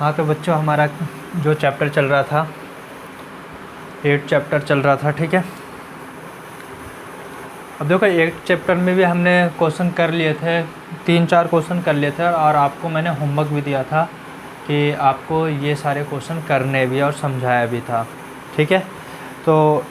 हाँ तो बच्चों, हमारा जो चैप्टर चल रहा था 8 चैप्टर चल रहा था, ठीक है। अब देखो 8 चैप्टर में भी हमने क्वेश्चन कर लिए थे, 3-4 क्वेश्चन कर लिए थे और आपको मैंने होमवर्क भी दिया था कि आपको ये सारे क्वेश्चन करने भी और समझाया भी था, ठीक है। तो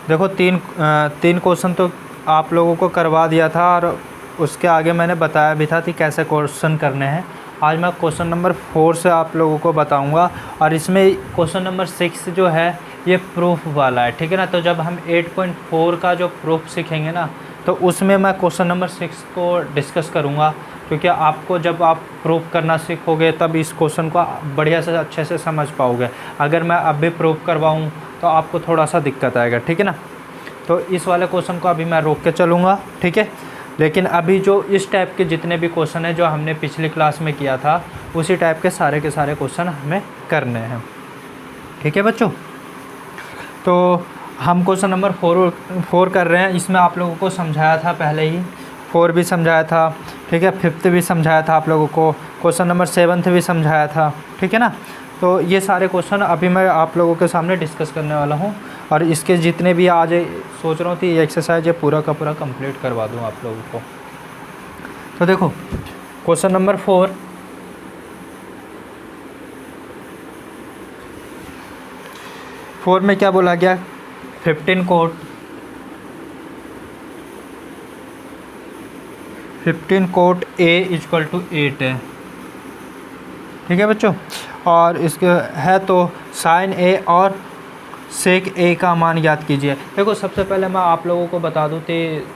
देखो तीन क्वेश्चन तो आप लोगों को करवा दिया था और उसके आगे मैंने बताया भी था कि कैसे क्वेश्चन करने हैं। आज मैं क्वेश्चन नंबर 4 से आप लोगों को बताऊंगा और इसमें क्वेश्चन नंबर 6 जो है ये प्रूफ वाला है, ठीक है ना। तो जब हम 8.4 का जो प्रूफ सीखेंगे ना, तो उसमें मैं क्वेश्चन नंबर 6 को डिस्कस करूंगा, क्योंकि आपको जब आप प्रूफ करना सीखोगे तब इस क्वेश्चन को बढ़िया से अच्छे से समझ पाओगे। अगर मैं अब भी प्रूफ करवाऊँ तो आपको थोड़ा सा दिक्कत आएगा, ठीक है ना। तो इस वाले क्वेश्चन को अभी मैं रोक के चलूँगा, ठीक है। लेकिन अभी जो इस टाइप के जितने भी क्वेश्चन हैं जो हमने पिछली क्लास में किया था, उसी टाइप के सारे क्वेश्चन हमें करने हैं, ठीक है बच्चों। तो हम क्वेश्चन नंबर 4 कर रहे हैं। इसमें आप लोगों को समझाया था पहले ही, 4 भी समझाया था, ठीक है। 5th भी समझाया था आप लोगों को, क्वेश्चन नंबर 7th भी समझाया था, ठीक है ना। तो ये सारे क्वेश्चन अभी मैं आप लोगों के सामने डिस्कस करने वाला हूँ और इसके जितने भी आज सोच रहा हूँ कि ये एक्सरसाइज पूरा का पूरा कंप्लीट करवा दूँ आप लोगों को। तो देखो क्वेश्चन नंबर 4 में क्या बोला गया, 15 कोट A = 8 है, ठीक है बच्चों। और इसके है तो साइन A और सेक A का मान ज्ञात कीजिए। देखो सबसे पहले मैं आप लोगों को बता दूँ कि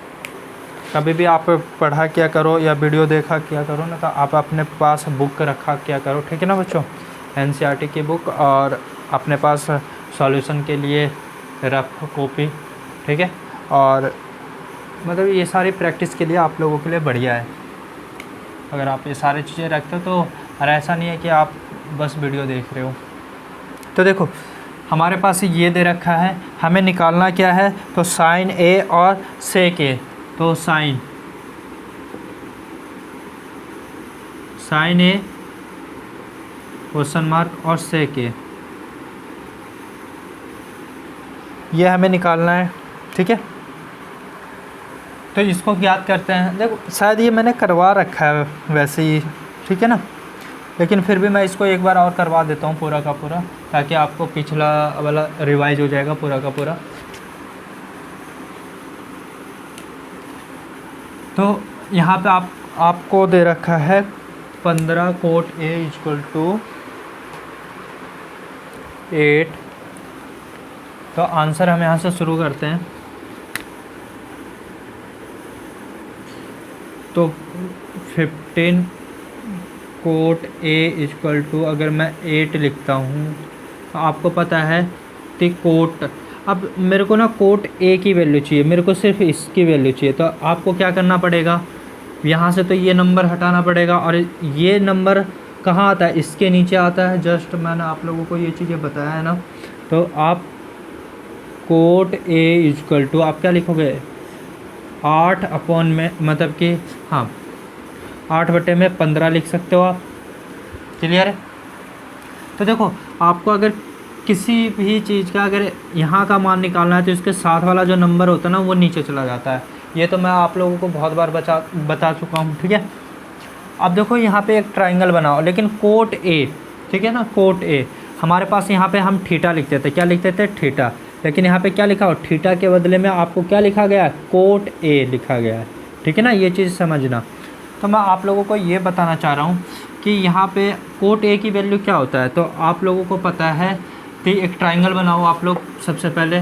कभी भी आप पढ़ा क्या करो या वीडियो देखा क्या करो ना, तो आप अपने पास बुक रखा क्या करो, ठीक है ना बच्चों। NCERT की बुक और अपने पास सॉल्यूशन के लिए रफ कॉपी, ठीक है। और मतलब ये सारी प्रैक्टिस के लिए आप लोगों के लिए बढ़िया है अगर आप ये सारी चीज़ें रखते हो। तो और ऐसा नहीं है कि आप बस वीडियो देख रहे हो। तो देखो हमारे पास ये दे रखा है, हमें निकालना क्या है, तो साइन A और सेक A। तो साइन A क्वेश्चन मार्क और सेक A, ये हमें निकालना है, ठीक है। तो इसको ज्ञात करते हैं। देखो शायद ये मैंने करवा रखा है वैसे ही, ठीक है ना, लेकिन फिर भी मैं इसको एक बार और करवा देता हूँ पूरा का पूरा, ताकि आपको पिछला वाला रिवाइज हो जाएगा पूरा का पूरा। तो यहाँ पे आपको दे रखा है 15 कोट A = 8। तो आंसर हम यहाँ से शुरू करते हैं। तो 15 कोट A = अगर मैं 8 लिखता हूँ तो आपको पता है कि कोट, अब मेरे को ना कोट A की वैल्यू चाहिए, मेरे को सिर्फ इसकी वैल्यू चाहिए। तो आपको क्या करना पड़ेगा, यहाँ से तो ये नंबर हटाना पड़ेगा और ये नंबर कहाँ आता है, इसके नीचे आता है। जस्ट मैंने आप लोगों को ये चीज़ें बताया है ना। तो आप कोट A = आप क्या लिखोगे, 8 अपॉन में, मतलब कि हाँ 8/15 लिख सकते हो आप, क्लियर है। तो देखो आपको अगर किसी भी चीज़ का अगर यहाँ का मान निकालना है तो इसके साथ वाला जो नंबर होता है ना वो नीचे चला जाता है। ये तो मैं आप लोगों को बहुत बार बता चुका हूँ, ठीक है। अब देखो यहाँ पे एक ट्राइंगल बनाओ, लेकिन कोट A, ठीक है ना, कोट A हमारे पास यहाँ पे हम थीटा लिखते थे, क्या लिखते थे, थीटा। लेकिन यहाँ पे क्या लिखा हो, थीटा के बदले में आपको क्या लिखा गया है, कोट A लिखा गया है, ठीक है ना। ये चीज़ समझना। तो मैं आप लोगों को ये बताना चाह रहा हूँ कि यहाँ पे कोट A की वैल्यू क्या होता है। तो आप लोगों को पता है कि एक ट्राइंगल बनाओ आप लोग सबसे पहले,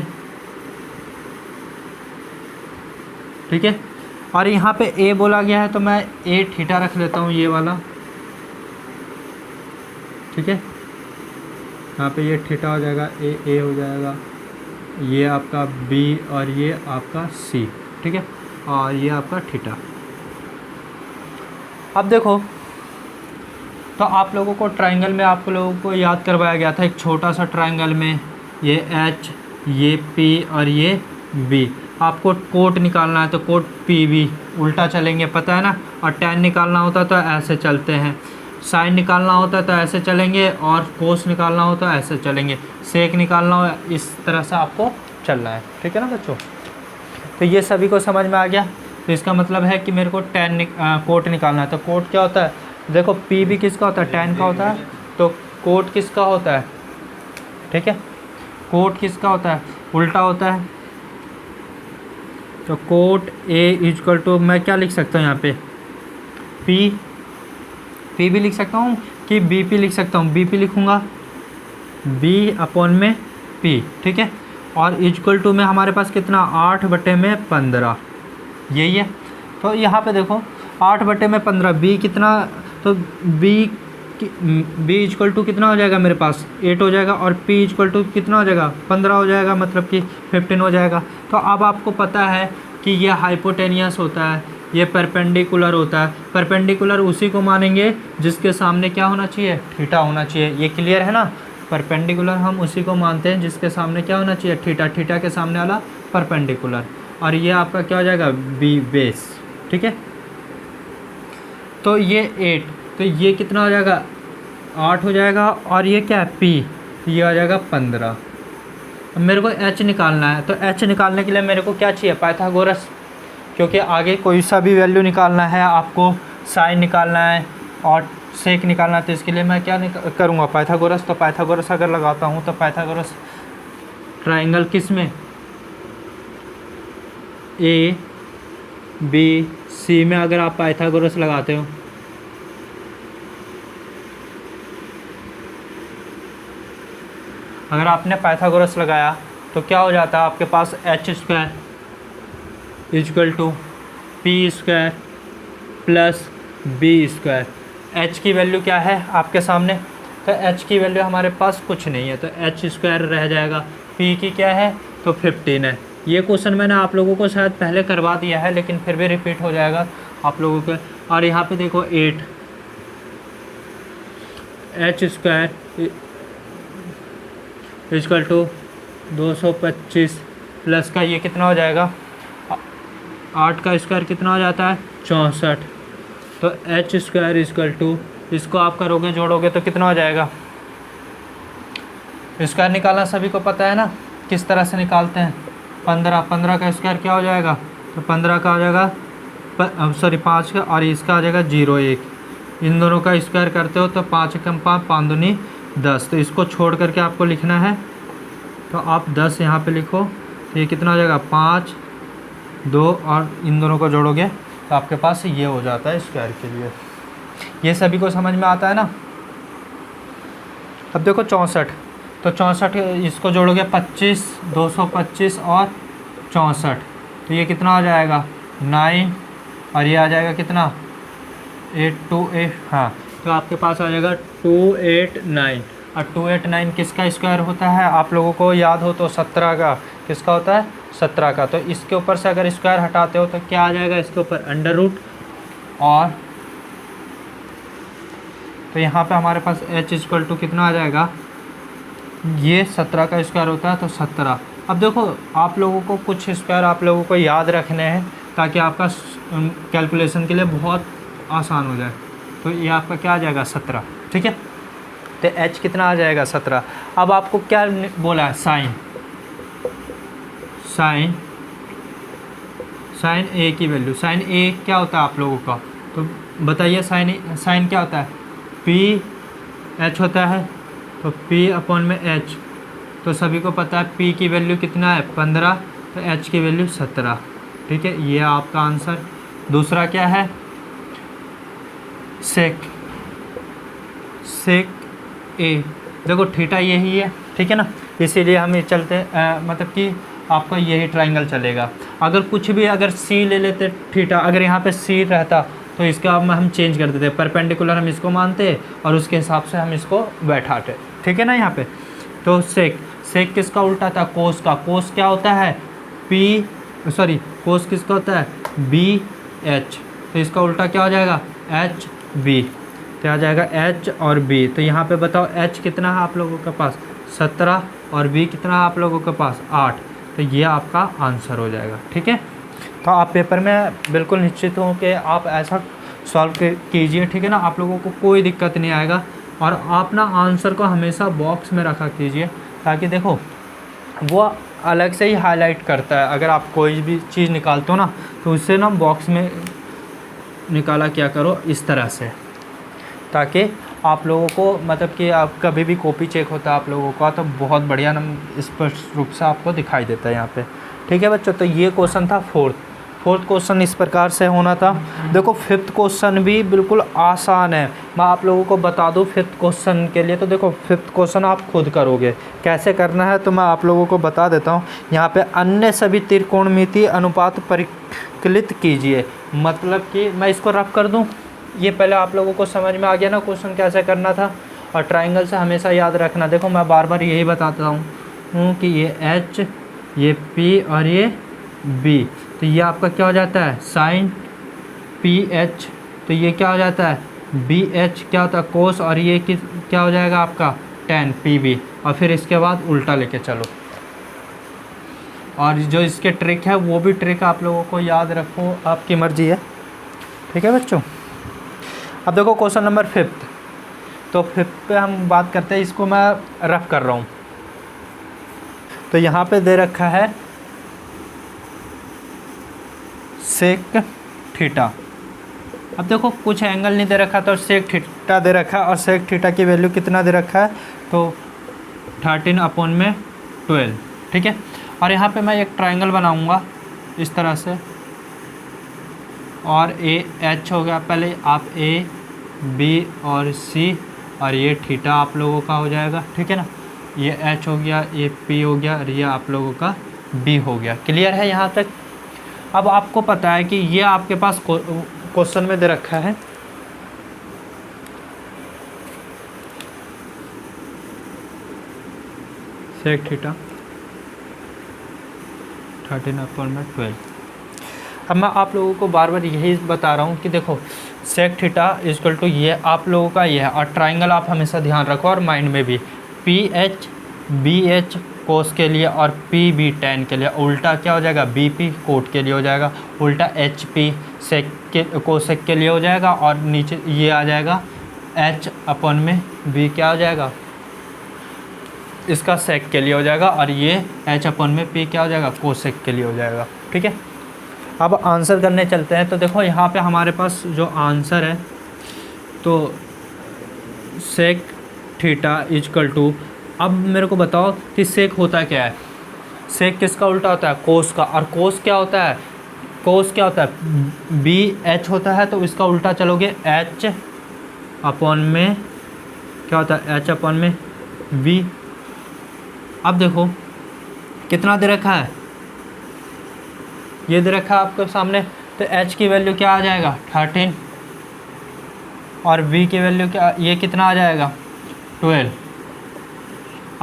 ठीक है। और यहाँ पे A बोला गया है तो मैं A थीटा रख लेता हूँ, ये वाला, ठीक है। यहाँ पे ये थीटा हो जाएगा, A हो जाएगा, ये आपका B और ये आपका C, ठीक है। और ये आपका थीटा। अब देखो तो आप लोगों को ट्राइंगल में आप लोगों को याद करवाया गया था, एक छोटा सा ट्राइंगल में ये H, ये P और ये B। आपको कोट निकालना है तो कोट PB उल्टा चलेंगे, पता है ना। और tan निकालना होता तो ऐसे चलते हैं। साइन निकालना होता है तो ऐसे चलेंगे, और कोस निकालना होता है ऐसे चलेंगे, सेक निकालना हो इस तरह से आपको चलना है। ठीक है ना बच्चों, तो ये सभी को समझ में आ गया। तो इसका मतलब है कि मेरे को कोट निकालना है। तो कोट क्या होता है, देखो पी भी किसका होता है, tan का होता है, तो कोट किसका होता है, ठीक है, कोट किसका होता है, उल्टा होता है। तो कोट ए इक्वल टू, मैं क्या लिख सकता हूँ यहाँ पे, पी भी लिख सकता हूँ कि बी पी लिख सकता हूँ, बी पी लिखूँगा बी अपॉन में पी, ठीक है। और इक्वल टू में हमारे पास कितना, 8/15 यही है। तो यहाँ पे देखो 8/15 बी कितना, तो बी इक्वल टू कितना हो जाएगा मेरे पास 8 हो जाएगा, और पी इक्वल टू कितना हो जाएगा 15 हो जाएगा, मतलब कि 15 हो जाएगा। तो अब आपको पता है कि ये हाइपोटेनियस होता है, ये परपेंडिकुलर होता है। परपेंडिकुलर उसी को मानेंगे जिसके सामने क्या होना चाहिए, थीटा होना चाहिए। ये क्लियर है ना, परपेंडिकुलर हम उसी को मानते हैं जिसके सामने क्या होना चाहिए, थीटा, थीटा के सामने वाला परपेंडिकुलर। और ये आपका क्या हो जाएगा, बी बेस, ठीक है। तो ये 8, तो ये कितना हो जाएगा 8 हो जाएगा, और ये क्या है पी, तो ये आ जाएगा 15। अब मेरे को एच निकालना है, तो एच निकालने के लिए मेरे को क्या चाहिए, पाइथागोरस, क्योंकि आगे कोई सा भी वैल्यू निकालना है आपको, साइन निकालना है और सेक निकालना है, तो इसके लिए मैं क्या करूँगा, पाइथागोरस। तो पाइथागोरस अगर लगाता हूँ तो पाइथागोरस ट्राइंगल किस में, ए बी सी में अगर आप पाइथागोरस लगाते हो, अगर आपने पाइथागोरस लगाया तो क्या हो जाता है, आपके पास h² equal to p² plus b²। h की वैल्यू क्या है आपके सामने, तो h की वैल्यू हमारे पास कुछ नहीं है, तो h² रह जाएगा। p की क्या है, तो 15 है। ये क्वेश्चन मैंने आप लोगों को शायद पहले करवा दिया है, लेकिन फिर भी रिपीट हो जाएगा आप लोगों के। और यहाँ पे देखो 8 h² इक्वल टू 225 प्लस का ये कितना हो जाएगा, 8 का स्क्वायर कितना हो जाता है 64। तो h² इक्वल टू, इसको आप करोगे जोड़ोगे तो कितना हो जाएगा, स्क्वायर निकालना सभी को पता है ना, किस तरह से निकालते हैं। 15 का स्क्वायर क्या हो जाएगा, तो 15 का हो जाएगा सॉरी 5 का, और इसका आ जाएगा 0 1। इन दोनों का स्क्वायर करते हो तो 5 कम 5 5 दूनी 10। तो इसको छोड़ करके आपको लिखना है, तो आप 10 यहाँ पे लिखो, तो ये कितना हो जाएगा 5 2, और इन दोनों को जोड़ोगे तो आपके पास ये हो जाता है स्क्वायर के लिए। ये सभी को समझ में आता है ना। अब देखो 64, तो 64 इसको जोड़ोगे 25 225 और 64, तो ये कितना हो जाएगा 9, और ये आ जाएगा कितना 828, हाँ, तो आपके पास आ जाएगा 289। और 289 किसका स्क्वायर होता है, आप लोगों को याद हो तो 17 का, किसका होता है 17 का। तो इसके ऊपर से अगर स्क्वायर हटाते हो तो क्या आ जाएगा, इसके ऊपर अंडर रूट, और तो यहाँ पे हमारे पास h इक्वल टू कितना आ जाएगा, ये 17 का स्क्वायर होता है तो 17। अब देखो आप लोगों को कुछ स्क्वायर आप लोगों को याद रखने हैं ताकि आपका कैलकुलेशन के लिए बहुत आसान हो जाए। तो ये आपका क्या आ जाएगा 17, ठीक है। तो h कितना आ जाएगा 17। अब आपको क्या बोला है, साइन a की वैल्यू, साइन a क्या होता है आप लोगों का, तो बताइए साइन क्या होता है, p h होता है, तो p अपॉन में h। तो सभी को पता है p की वैल्यू कितना है 15, तो h की वैल्यू 17, ठीक है। ये आपका आंसर। दूसरा क्या है, सेक ए, देखो थीटा यही है, ठीक है ना, इसीलिए हम ये चलते मतलब कि आपका यही ट्रायंगल चलेगा। अगर कुछ भी अगर सी ले लेते थीटा, अगर यहाँ पे सी रहता तो इसका हम चेंज कर देते, परपेंडिकुलर हम इसको मानते और उसके हिसाब से हम इसको बैठाते, ठीक है ना। यहाँ पे तो सेक किसका उल्टा था, कोस का। कोस क्या होता है, कोस किसका होता है बी एच, तो इसका उल्टा क्या हो जाएगा एच बी, तो आ जाएगा एच और बी। तो यहाँ पे बताओ एच कितना है आप लोगों के पास 17, और बी कितना है आप लोगों के पास 8, तो ये आपका आंसर हो जाएगा, ठीक है। तो आप पेपर में बिल्कुल निश्चित हो कि आप ऐसा सॉल्व कीजिए, ठीक है ना। आप लोगों को कोई दिक्कत नहीं आएगा। और आप ना आंसर को हमेशा बॉक्स में रखा कीजिए, ताकि देखो वो अलग से ही हाईलाइट करता है। अगर आप कोई भी चीज़ निकालते हो ना, तो उससे ना बॉक्स में निकाला क्या करो इस तरह से, ताकि आप लोगों को मतलब कि आप कभी भी कॉपी चेक होता है आप लोगों का, तो बहुत बढ़िया स्पष्ट रूप से आपको दिखाई देता है यहाँ पे, ठीक है बच्चों। तो ये क्वेश्चन था फोर्थ क्वेश्चन इस प्रकार से होना था। देखो फिफ्थ क्वेश्चन भी बिल्कुल आसान है, मैं आप लोगों को बता दूं फिफ्थ क्वेश्चन के लिए। तो देखो फिफ्थ क्वेश्चन आप खुद करोगे, कैसे करना है तो मैं आप लोगों को बता देता हूं। यहाँ पे अन्य सभी त्रिकोणमितीय अनुपात परिकलित कीजिए, मतलब कि मैं इसको रफ कर दूं। ये पहले आप लोगों को समझ में आ गया ना क्वेश्चन कैसे करना था। और ट्राइंगल से हमेशा याद रखना, देखो मैं बार बार यही बताता हूँ कि ये एच, ये पी और ये बी, तो ये आपका क्या हो जाता है साइन पी एच, तो ये क्या हो जाता है बी एच क्या होता है कोस, और ये क्या हो जाएगा आपका टेन पी बी। और फिर इसके बाद उल्टा लेके चलो, और जो इसके ट्रिक है वो भी ट्रिक आप लोगों को याद रखो, आपकी मर्जी है, ठीक है बच्चों। अब देखो क्वेश्चन नंबर फिफ्थ, तो फिफ्थ पे हम बात करते हैं, इसको मैं रफ कर रहा हूँ। तो यहाँ पे दे रखा है सेक थीटा। अब देखो कुछ एंगल नहीं दे रखा, तो सेक थीटा दे रखा है, और सेक थीटा की वैल्यू कितना दे रखा है तो 13/12, ठीक है। और यहाँ पे मैं एक ट्रायंगल बनाऊँगा इस तरह से, और ए एच हो गया, पहले आप ए बी और सी, और ये थीटा आप लोगों का हो जाएगा, ठीक है ना। ये एच हो गया, ये पी हो गया, और ये आप लोगों का बी हो गया। क्लियर है यहाँ तक। अब आपको पता है कि ये आपके पास क्वेश्चन में दे रखा है सेक थीटा 13/12। अब मैं आप लोगों को बार बार यही बता रहा हूँ कि देखो सेक थीटा इक्वल टू ये आप लोगों का ये है, और ट्राइंगल आप हमेशा ध्यान रखो और माइंड में भी, पी एच बी एच कोस के लिए और पी बी टेन के लिए, उल्टा क्या हो जाएगा बी पी कोट के लिए हो जाएगा, उल्टा एच पी सेक के कोसेक के लिए हो जाएगा, और नीचे ये आ जाएगा एच अपन में बी क्या हो जाएगा इसका सेक के लिए हो जाएगा, और ये एच अपन में पी क्या हो जाएगा कोसेक के लिए हो जाएगा, ठीक है। अब आंसर करने चलते हैं। तो देखो यहाँ पे हमारे पास जो आंसर है, तो सेक थीटा इक्वल टू, अब मेरे को बताओ कि सेक होता क्या है। सेक किसका उल्टा होता है कोस का, और कोस क्या होता है कोस क्या होता है बी एच होता है, तो इसका उल्टा चलोगे एच अपॉन में क्या होता है एच अपॉन में बी। अब देखो कितना दे रखा है, ये दे रखा है आपके सामने, तो एच की वैल्यू क्या आ जाएगा 13, और बी की वैल्यू क्या, ये कितना आ जाएगा 12।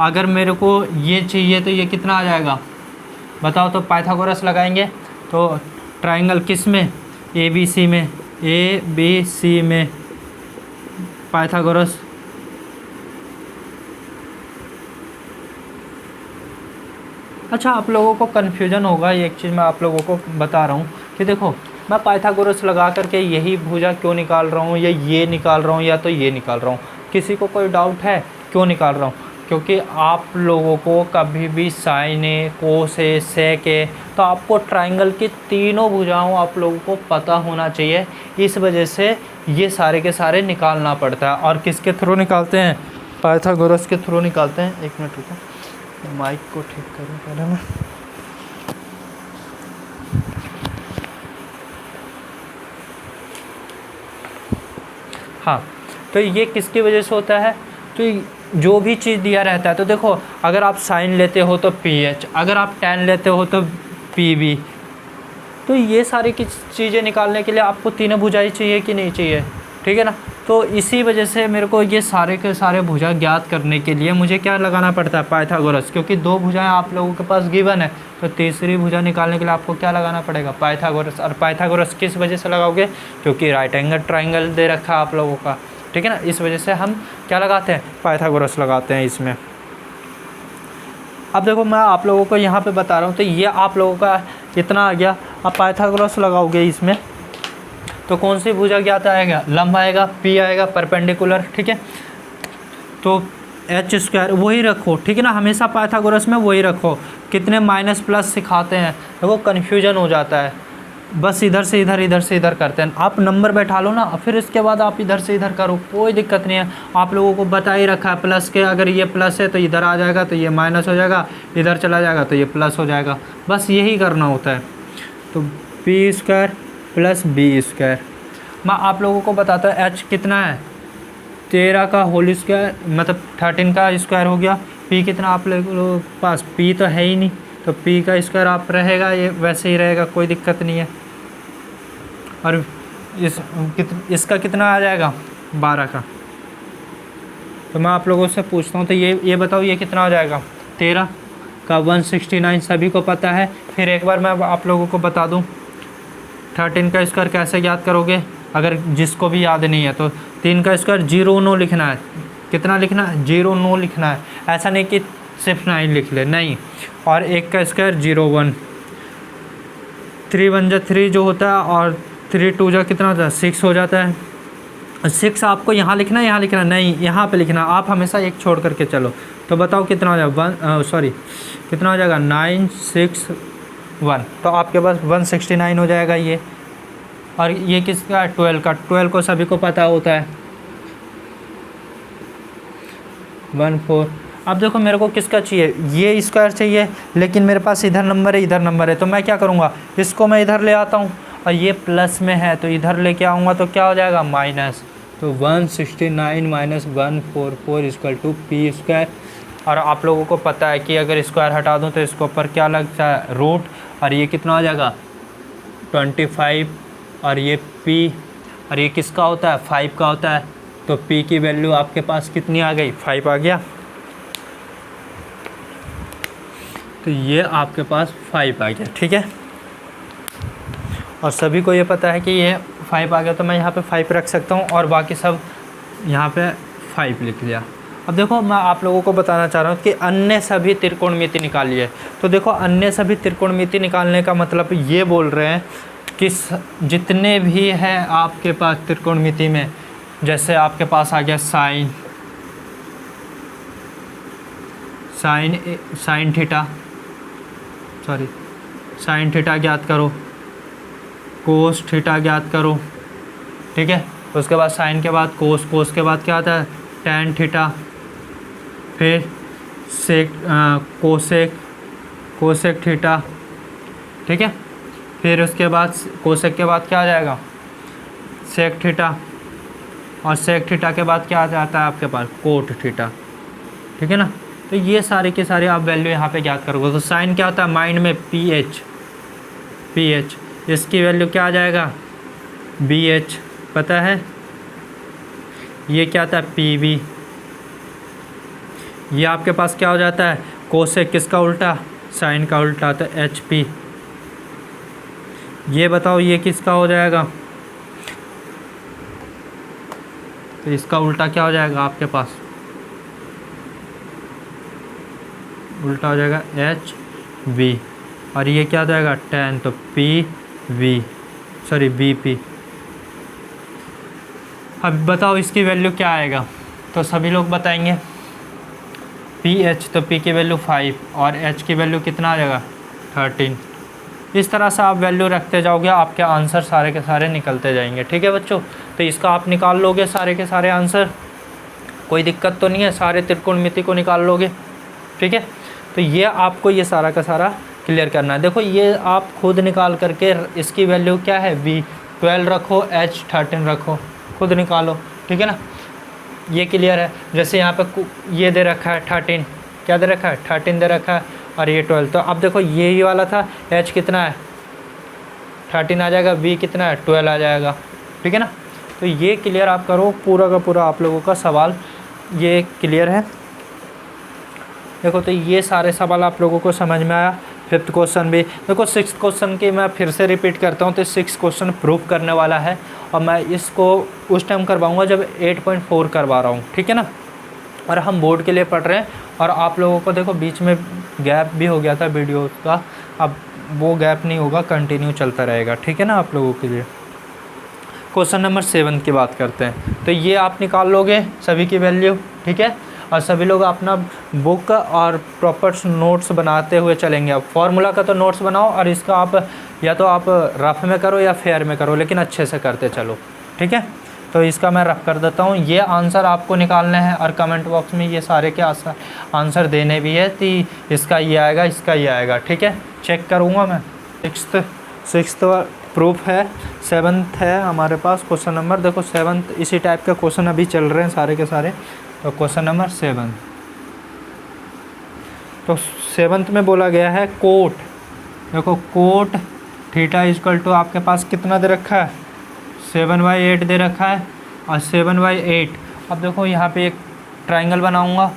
अगर मेरे को ये चाहिए तो ये कितना आ जाएगा बताओ। तो पाइथागोरस लगाएंगे, तो ट्राइंगल किस में ए बी सी में, ए बी सी में पाइथागोरस, अच्छा आप लोगों को कन्फ्यूजन होगा, एक चीज़ मैं आप लोगों को बता रहा हूँ कि देखो मैं पाइथागोरस लगा करके यही भुजा क्यों निकाल रहा हूँ, या ये निकाल रहा हूँ, या तो ये निकाल रहा हूँ। किसी को कोई डाउट है क्यों निकाल रहा हूँ? क्योंकि आप लोगों को कभी भी साइन ए कोस ए सेक ए, तो आपको ट्राइंगल की तीनों भुजाओं आप लोगों को पता होना चाहिए। इस वजह से ये सारे के सारे निकालना पड़ता है। और किसके थ्रू निकालते हैं? पाइथागोरस के थ्रू निकालते हैं। एक मिनट रुको, माइक को ठीक करूँ पहले मैं। हाँ, तो ये किसकी वजह से होता है? तो जो भी चीज़ दिया रहता है, तो देखो अगर आप साइन लेते हो तो पी एच, अगर आप टेन लेते हो तो पी बी, तो ये सारी की चीज़ें निकालने के लिए आपको तीनों भुजाएं चाहिए कि नहीं चाहिए, ठीक है ना। तो इसी वजह से मेरे को ये सारे के सारे भुजा ज्ञात करने के लिए मुझे क्या लगाना पड़ता है? पाइथागोरस। क्योंकि दो भुजाएं आप लोगों के पास गिवन है, तो तीसरी भुजा निकालने के लिए आपको क्या लगाना पड़ेगा? पाइथागोरस। और पाइथागोरस किस वजह से लगाओगे? क्योंकि राइट एंगल ट्राइंगल दे रखा है आप लोगों का, ठीक है ना। इस वजह से हम क्या लगाते हैं? पाइथागोरस लगाते हैं इसमें। अब देखो मैं आप लोगों को यहाँ पे बता रहा हूँ, तो ये आप लोगों का कितना आ गया। अब पाइथागोरस लगाओगे इसमें, तो कौन सी भुजा ज्ञात आएगा, लंब आएगा, पी आएगा, परपेंडिकुलर, ठीक है। तो एच स्क्वायर वही रखो, ठीक है ना, हमेशा पाइथागोरस में वही रखो। कितने माइनस प्लस सिखाते हैं, देखो कन्फ्यूजन हो जाता है, बस इधर से इधर, इधर से इधर करते हैं। आप नंबर बैठा लो ना, फिर इसके बाद आप इधर से इधर करो, कोई दिक्कत नहीं है। आप लोगों को बता ही रखा है प्लस के, अगर ये प्लस है तो इधर आ जाएगा, तो ये माइनस हो जाएगा, इधर चला जाएगा तो ये प्लस हो जाएगा, बस यही करना होता है। तो P square plus B square. मैं आप लोगों को बताता हूँ एच कितना है, 13 का होल स्क्वायर, मतलब 13 का स्क्वायर हो गया। पी कितना आप लोगों के पास, पी तो है ही नहीं, तो पी का स्क्वायर आप रहेगा, ये वैसे ही रहेगा, कोई दिक्कत नहीं है। और इसका कितना आ जाएगा, 12 का। तो मैं आप लोगों से पूछता हूँ, तो ये बताओ ये कितना हो जाएगा, 13 का 169, सभी को पता है। फिर एक बार मैं आप लोगों को बता दूँ 13 का स्क्वायर कैसे याद करोगे, अगर जिसको भी याद नहीं है तो 3 का स्क्वायर 0 लिखना है। कितना लिखना है, 0 लिखना है, ऐसा नहीं कि सिर्फ 9 लिख ले, नहीं। और 1 का स्क्वायर 0 1, 3 1 जा 3 जो होता है, और 3 2 जा कितना होता है, 6 हो जाता है। 6 आपको यहाँ लिखना है, यहाँ लिखना नहीं, यहाँ पे लिखना, आप हमेशा एक छोड़ करके चलो। तो बताओ कितना हो जाएगा, कितना हो जाएगा, 9 6 1, तो आपके पास 169 हो जाएगा ये। और ये किसका, 12 का, 12 को सभी को पता होता है, 14। अब देखो मेरे को किसका चाहिए, ये स्क्वायर चाहिए, लेकिन मेरे पास इधर नंबर है, इधर नंबर है, तो मैं क्या करूँगा, इसको मैं इधर ले आता हूँ, और ये प्लस में है तो इधर लेके आऊँगा, तो क्या हो जाएगा, माइनस। तो 169 minus 144 equal to P square. और आप लोगों को पता है कि अगर स्क्वायर हटा दूँ तो इसके ऊपर क्या लगता है, रूट, और ये कितना हो जाएगा, 25, और ये p, और ये किसका होता है, 5 का होता है। तो p की वैल्यू आपके पास कितनी आ गई, 5 आ गया। तो ये आपके पास 5 आ गया, ठीक है। और सभी को ये पता है कि ये 5 आ गया, तो मैं यहाँ पे 5 रख सकता हूँ, और बाकी सब यहाँ पे 5 लिख लिया। अब देखो मैं आप लोगों को बताना चाह रहा हूँ कि अन्य सभी त्रिकोणमिति निकालिए। तो देखो अन्य सभी त्रिकोणमिति निकालने का मतलब ये बोल रहे हैं कि जितने भी हैं आपके पास त्रिकोणमिति में, जैसे आपके पास आ गया साइन थीटा ज्ञात करो, कोस थीटा ज्ञात करो, ठीक है। उसके बाद साइन के बाद कोस के बाद क्या आता है, टैन थीटा, फिर सेक कोसेक थीटा, ठीक है। फिर उसके बाद कोसेक के बाद क्या आ जाएगा, सेक थीटा, और सेक थीटा के बाद क्या आ जाता है आपके पास, कोट थीटा, ठीक है ना। तो ये सारे के सारे आप वैल्यू यहाँ पे ज्ञात करोगे। तो साइन क्या होता है, माइंड में पी एच, इसकी वैल्यू क्या आ जाएगा, बी एच, पता है। ये क्या आता है, पी बी। ये आपके पास क्या हो जाता है, कोसेक किसका उल्टा, साइन का उल्टा, तो एच पी। ये बताओ ये किसका हो जाएगा, तो इसका उल्टा क्या हो जाएगा आपके पास, उल्टा हो जाएगा एच वी। और ये क्या हो जाएगा, टैन, तो पी वी, बी पी। अब बताओ इसकी वैल्यू क्या आएगा, तो सभी लोग बताएंगे पी एच, तो पी की वैल्यू 5, और एच की वैल्यू कितना आ जाएगा, 13। इस तरह से आप वैल्यू रखते जाओगे, आपके आंसर सारे के सारे निकलते जाएंगे, ठीक है बच्चों। तो इसका आप निकाल लोगे सारे के सारे आंसर, कोई दिक्कत तो नहीं है, सारे त्रिकोणमिति को निकाल लोगे, ठीक है। तो ये आपको ये सारा का सारा क्लियर करना है। देखो ये आप खुद निकाल करके, इसकी वैल्यू क्या है, v 12 रखो, h 13 रखो, खुद निकालो, ठीक है ना। ये क्लियर है। जैसे यहाँ पे ये दे रखा है 13, क्या दे रखा है, 13 दे रखा है, और ये 12। तो अब देखो ये वाला था, h कितना है, 13 आ जाएगा, v कितना है, 12 आ जाएगा, ठीक है ना। तो ये क्लियर आप करो, पूरा का पूरा आप लोगों का सवाल ये क्लियर है। देखो तो ये सारे सवाल आप लोगों को समझ में आया। 5th क्वेश्चन भी देखो, 6th क्वेश्चन की मैं फिर से रिपीट करता हूँ। तो 6th क्वेश्चन प्रूव करने वाला है, और मैं इसको उस टाइम करवाऊँगा जब 8.4 करवा रहा हूँ, ठीक है ना। और हम बोर्ड के लिए पढ़ रहे हैं, और आप लोगों को देखो बीच में गैप भी हो गया था वीडियो का, अब वो गैप नहीं होगा, कंटिन्यू चलता रहेगा, ठीक है ना आप लोगों के लिए। क्वेश्चन नंबर 7 की बात करते हैं। तो ये आप निकाल लोगे सभी की वैल्यू, ठीक है। और सभी लोग अपना बुक और प्रॉपर नोट्स बनाते हुए चलेंगे। अब फार्मूला का तो नोट्स बनाओ और इसका आप या तो आप रफ में करो या फेयर में करो, लेकिन अच्छे से करते चलो, ठीक है। तो इसका मैं रफ कर देता हूँ। ये आंसर आपको निकालने हैं और कमेंट बॉक्स में ये सारे के आंसर देने भी है कि इसका ये आएगा, इसका ये आएगा, ठीक है। चेक करूँगा मैं। सिक्स्थ प्रूफ है, 7th है हमारे पास क्वेश्चन नंबर। देखो 7th इसी टाइप के क्वेश्चन अभी चल रहे हैं सारे के सारे। तो क्वेश्चन नंबर 7, तो 7th में बोला गया है कोट। देखो कोट थीटा इक्वल टू आपके पास कितना दे रखा है, 7/8 दे रखा है और 7/8। अब देखो यहाँ पे एक ट्राइंगल बनाऊंगा,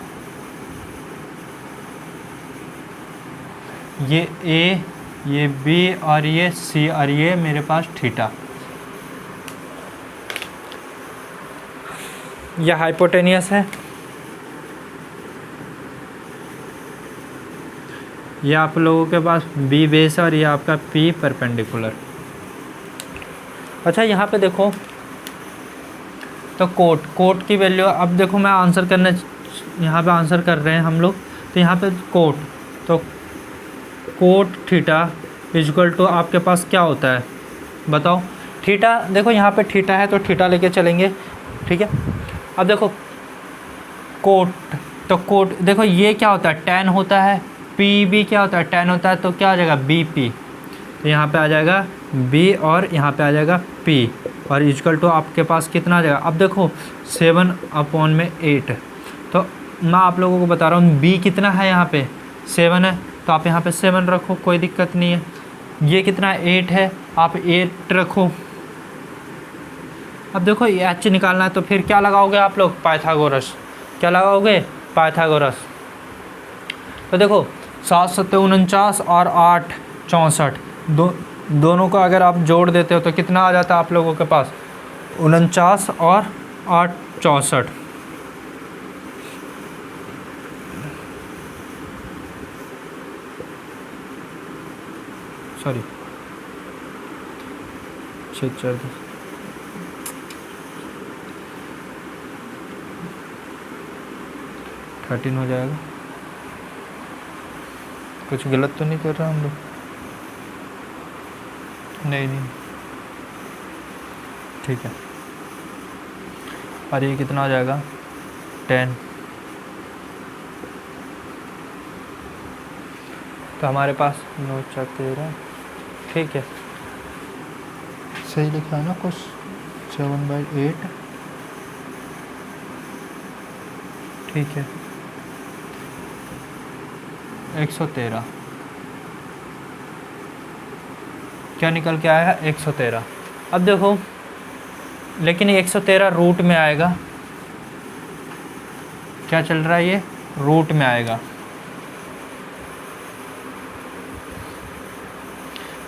ये ए, ये बी और ये सी और ये मेरे पास थीटा। यह हाइपोटेनियस है, ये आप लोगों के पास बी बेस है और ये आपका पी परपेंडिकुलर। अच्छा यहाँ पे देखो तो कोट की वैल्यू, अब देखो मैं आंसर करने यहाँ पे आंसर कर रहे हैं हम लोग। तो यहाँ पे तो कोट थीटा इक्वल टू आपके पास क्या होता है बताओ। थीटा देखो यहाँ पे थीटा है तो थीटा लेके चलेंगे, ठीक है। अब देखो कोट देखो ये क्या होता है, tan होता है, पी भी क्या होता है, tan होता है, तो क्या आ जाएगा बी पी। तो यहाँ पे आ जाएगा बी और यहाँ पे आ जाएगा पी और इक्वल टू आपके पास कितना आ जाएगा। अब देखो 7/8। तो मैं आप लोगों को बता रहा हूँ बी कितना है, यहाँ पे 7 है तो आप यहाँ पे 7 रखो, कोई दिक्कत नहीं है। ये कितना 8 है, आप 8 रखो। अब देखो ये एच निकालना है तो फिर क्या लगाओगे आप लोग, पाइथागोरस। क्या लगाओगे, पाइथागोरस। तो देखो 7 7 49 और 8 64, दोनों का अगर आप जोड़ देते हो तो कितना आ जाता है आप लोगों के पास, 49 और 8 64। सॉरी 13 हो जाएगा। कुछ गलत तो नहीं कर रहा हम लोग, नहीं ठीक है। और ये कितना हो जाएगा 10। तो हमारे पास 9 4 13, ठीक है सही लिखा है ना कुछ, 7/8, ठीक है 113। क्या निकल के आया है 113। अब देखो लेकिन 113 रूट में आएगा, क्या चल रहा है ये रूट में आएगा।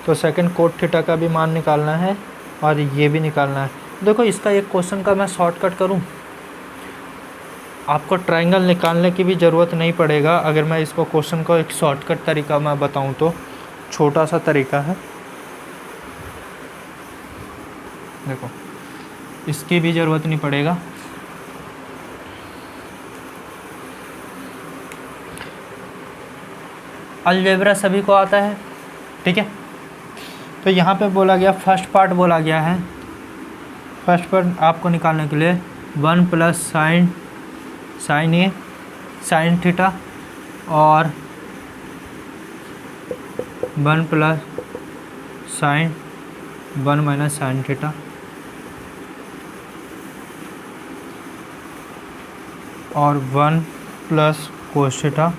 तो सेकंड कोट थीटा का भी मान निकालना है और ये भी निकालना है। देखो इसका एक क्वेश्चन का मैं शॉर्टकट करूं, आपको ट्रायंगल निकालने की भी ज़रूरत नहीं पड़ेगा। अगर मैं इसको क्वेश्चन को एक शॉर्टकट तरीका मैं बताऊं तो छोटा सा तरीका है, देखो इसकी भी ज़रूरत नहीं पड़ेगा। अलजेब्रा सभी को आता है, ठीक है। तो यहाँ पे बोला गया फर्स्ट पार्ट बोला गया है, फर्स्ट पार्ट आपको निकालने के लिए 1 + साइन ए साइन थीटा और 1 + साइन 1 - साइन थीटा और 1 + कोस थीटा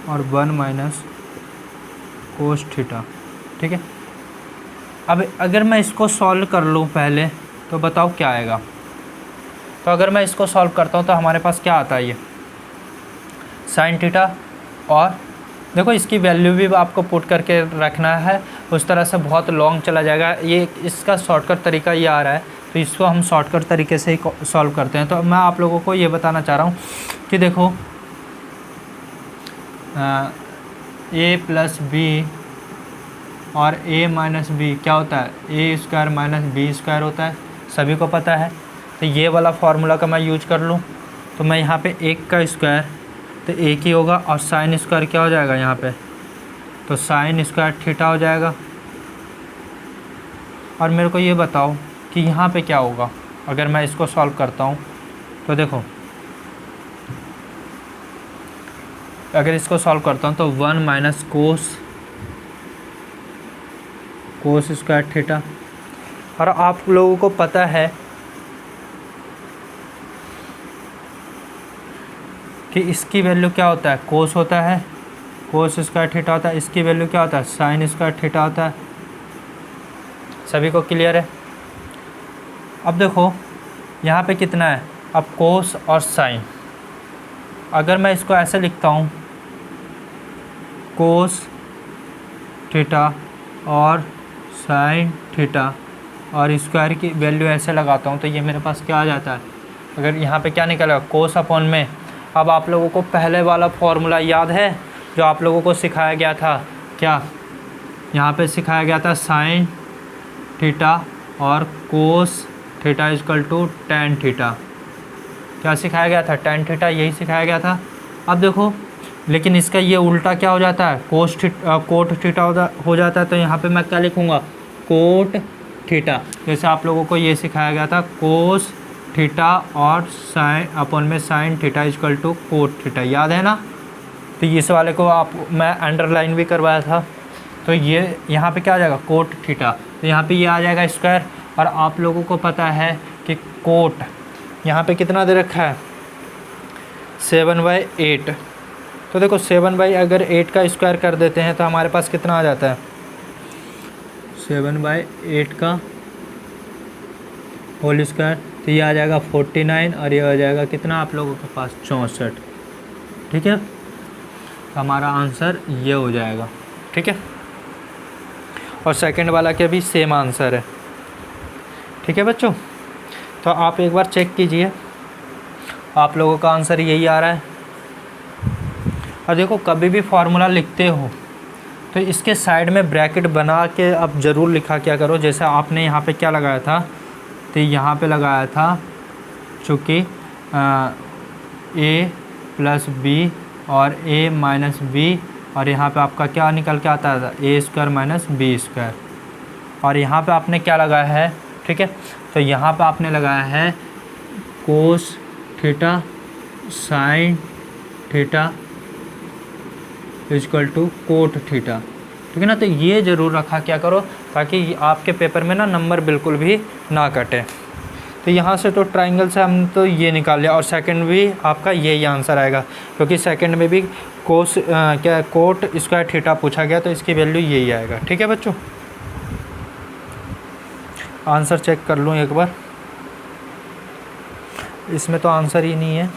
और 1 - कोस थीटा, ठीक है। अब अगर मैं इसको सॉल्व कर लूँ पहले तो बताओ क्या आएगा। तो अगर मैं इसको सॉल्व करता हूँ तो हमारे पास क्या आता है, ये साइन थीटा और देखो इसकी वैल्यू भी आपको पुट करके रखना है, उस तरह से बहुत लॉन्ग चला जाएगा। ये इसका शॉर्टकट तरीका ये आ रहा है तो इसको हम शॉर्टकट तरीके से ही सॉल्व करते हैं। तो मैं आप लोगों को ये बताना चाह रहा हूँ कि देखो a + b और a माइनस बी क्या होता है, ए स्क्वायर माइनस बी स्क्वायर होता है, सभी को पता है। तो ये वाला फार्मूला का मैं यूज कर लूँ तो मैं यहाँ पे एक का स्क्वायर तो एक ही होगा और साइन स्क्वायर क्या हो जाएगा यहाँ पे, तो साइन स्क्वायर थीटा हो जाएगा। और मेरे को ये बताओ कि यहाँ पे क्या होगा अगर मैं इसको सॉल्व करता हूँ। तो देखो अगर इसको सॉल्व करता हूँ तो 1 माइनस कोस स्क्वायर थीटा। और आप लोगों को पता है कि इसकी वैल्यू क्या होता है, कोस होता है, कोस स्क्वायर थीटा होता है। इसकी वैल्यू क्या होता है, साइन स्क्वायर थीटा होता है। सभी को क्लियर है। अब देखो यहाँ पे कितना है, अब कोस और साइन, अगर मैं इसको ऐसे लिखता हूँ कोस थीटा और साइन थीटा और स्क्वायर की वैल्यू ऐसे लगाता हूँ तो ये मेरे पास क्या आ जाता है, अगर यहाँ पे क्या निकलेगा, कोस अपॉन में। अब आप लोगों को पहले वाला फॉर्मूला याद है जो आप लोगों को सिखाया गया था, क्या यहाँ पे सिखाया गया था, साइन थीटा और cos theta equal to tan theta. क्या सिखाया गया था, टेन थीटा, यही सिखाया गया था। अब देखो लेकिन इसका ये उल्टा क्या हो जाता है, कोट थीटा हो जाता है। तो यहाँ पे मैं क्या लिखूँगा, कोट थीटा। जैसे आप लोगों को ये सिखाया गया था कोस थीटा और साइन अपॉन में sine theta equal to cot theta, याद है ना। तो इस वाले को आप मैं अंडरलाइन भी करवाया था। तो ये यहाँ पे क्या आ जाएगा, कोट थीटा। तो यहाँ पे ये आ जाएगा स्क्वायर। और आप लोगों को पता है कि कोट यहाँ पे कितना दे रखा है, 7/8। तो देखो 7/, 8 का स्क्वायर कर देते हैं तो हमारे पास कितना आ जाता है, 7/8 का होल स्क्वायर। तो ये आ जाएगा 49 और ये आ जाएगा कितना आप लोगों के पास, 64। ठीक है, तो हमारा आंसर ये हो जाएगा। ठीक है, और सेकंड वाला के भी सेम आंसर है। ठीक है बच्चों, तो आप एक बार चेक कीजिए, आप लोगों का आंसर यही आ रहा है। और देखो कभी भी फार्मूला लिखते हो तो इसके साइड में ब्रैकेट बना के अब ज़रूर लिखा क्या करो। जैसे आपने यहाँ पे क्या लगाया था, तो यहाँ पे लगाया था चूँकि a प्लस बी और a माइनस बी, और यहाँ पे आपका क्या निकल के आता था, a square minus B square. और यहाँ पे आपने क्या लगाया है, ठीक है, तो यहाँ पे आपने लगाया है cos theta sine theta equal to cot theta. ठीक है ना। तो ये ज़रूर रखा क्या करो ताकि आपके पेपर में ना नंबर बिल्कुल भी ना कटे। तो यहाँ से तो ट्राइंगल से हम तो ये निकाल लिया, और सेकंड भी आपका यही आंसर आएगा क्योंकि सेकंड में भी कोट स्क्वायर थीटा पूछा गया तो इसकी वैल्यू यही आएगा। ठीक है बच्चों, आंसर चेक कर लूँ एक बार, इसमें तो आंसर ही नहीं है।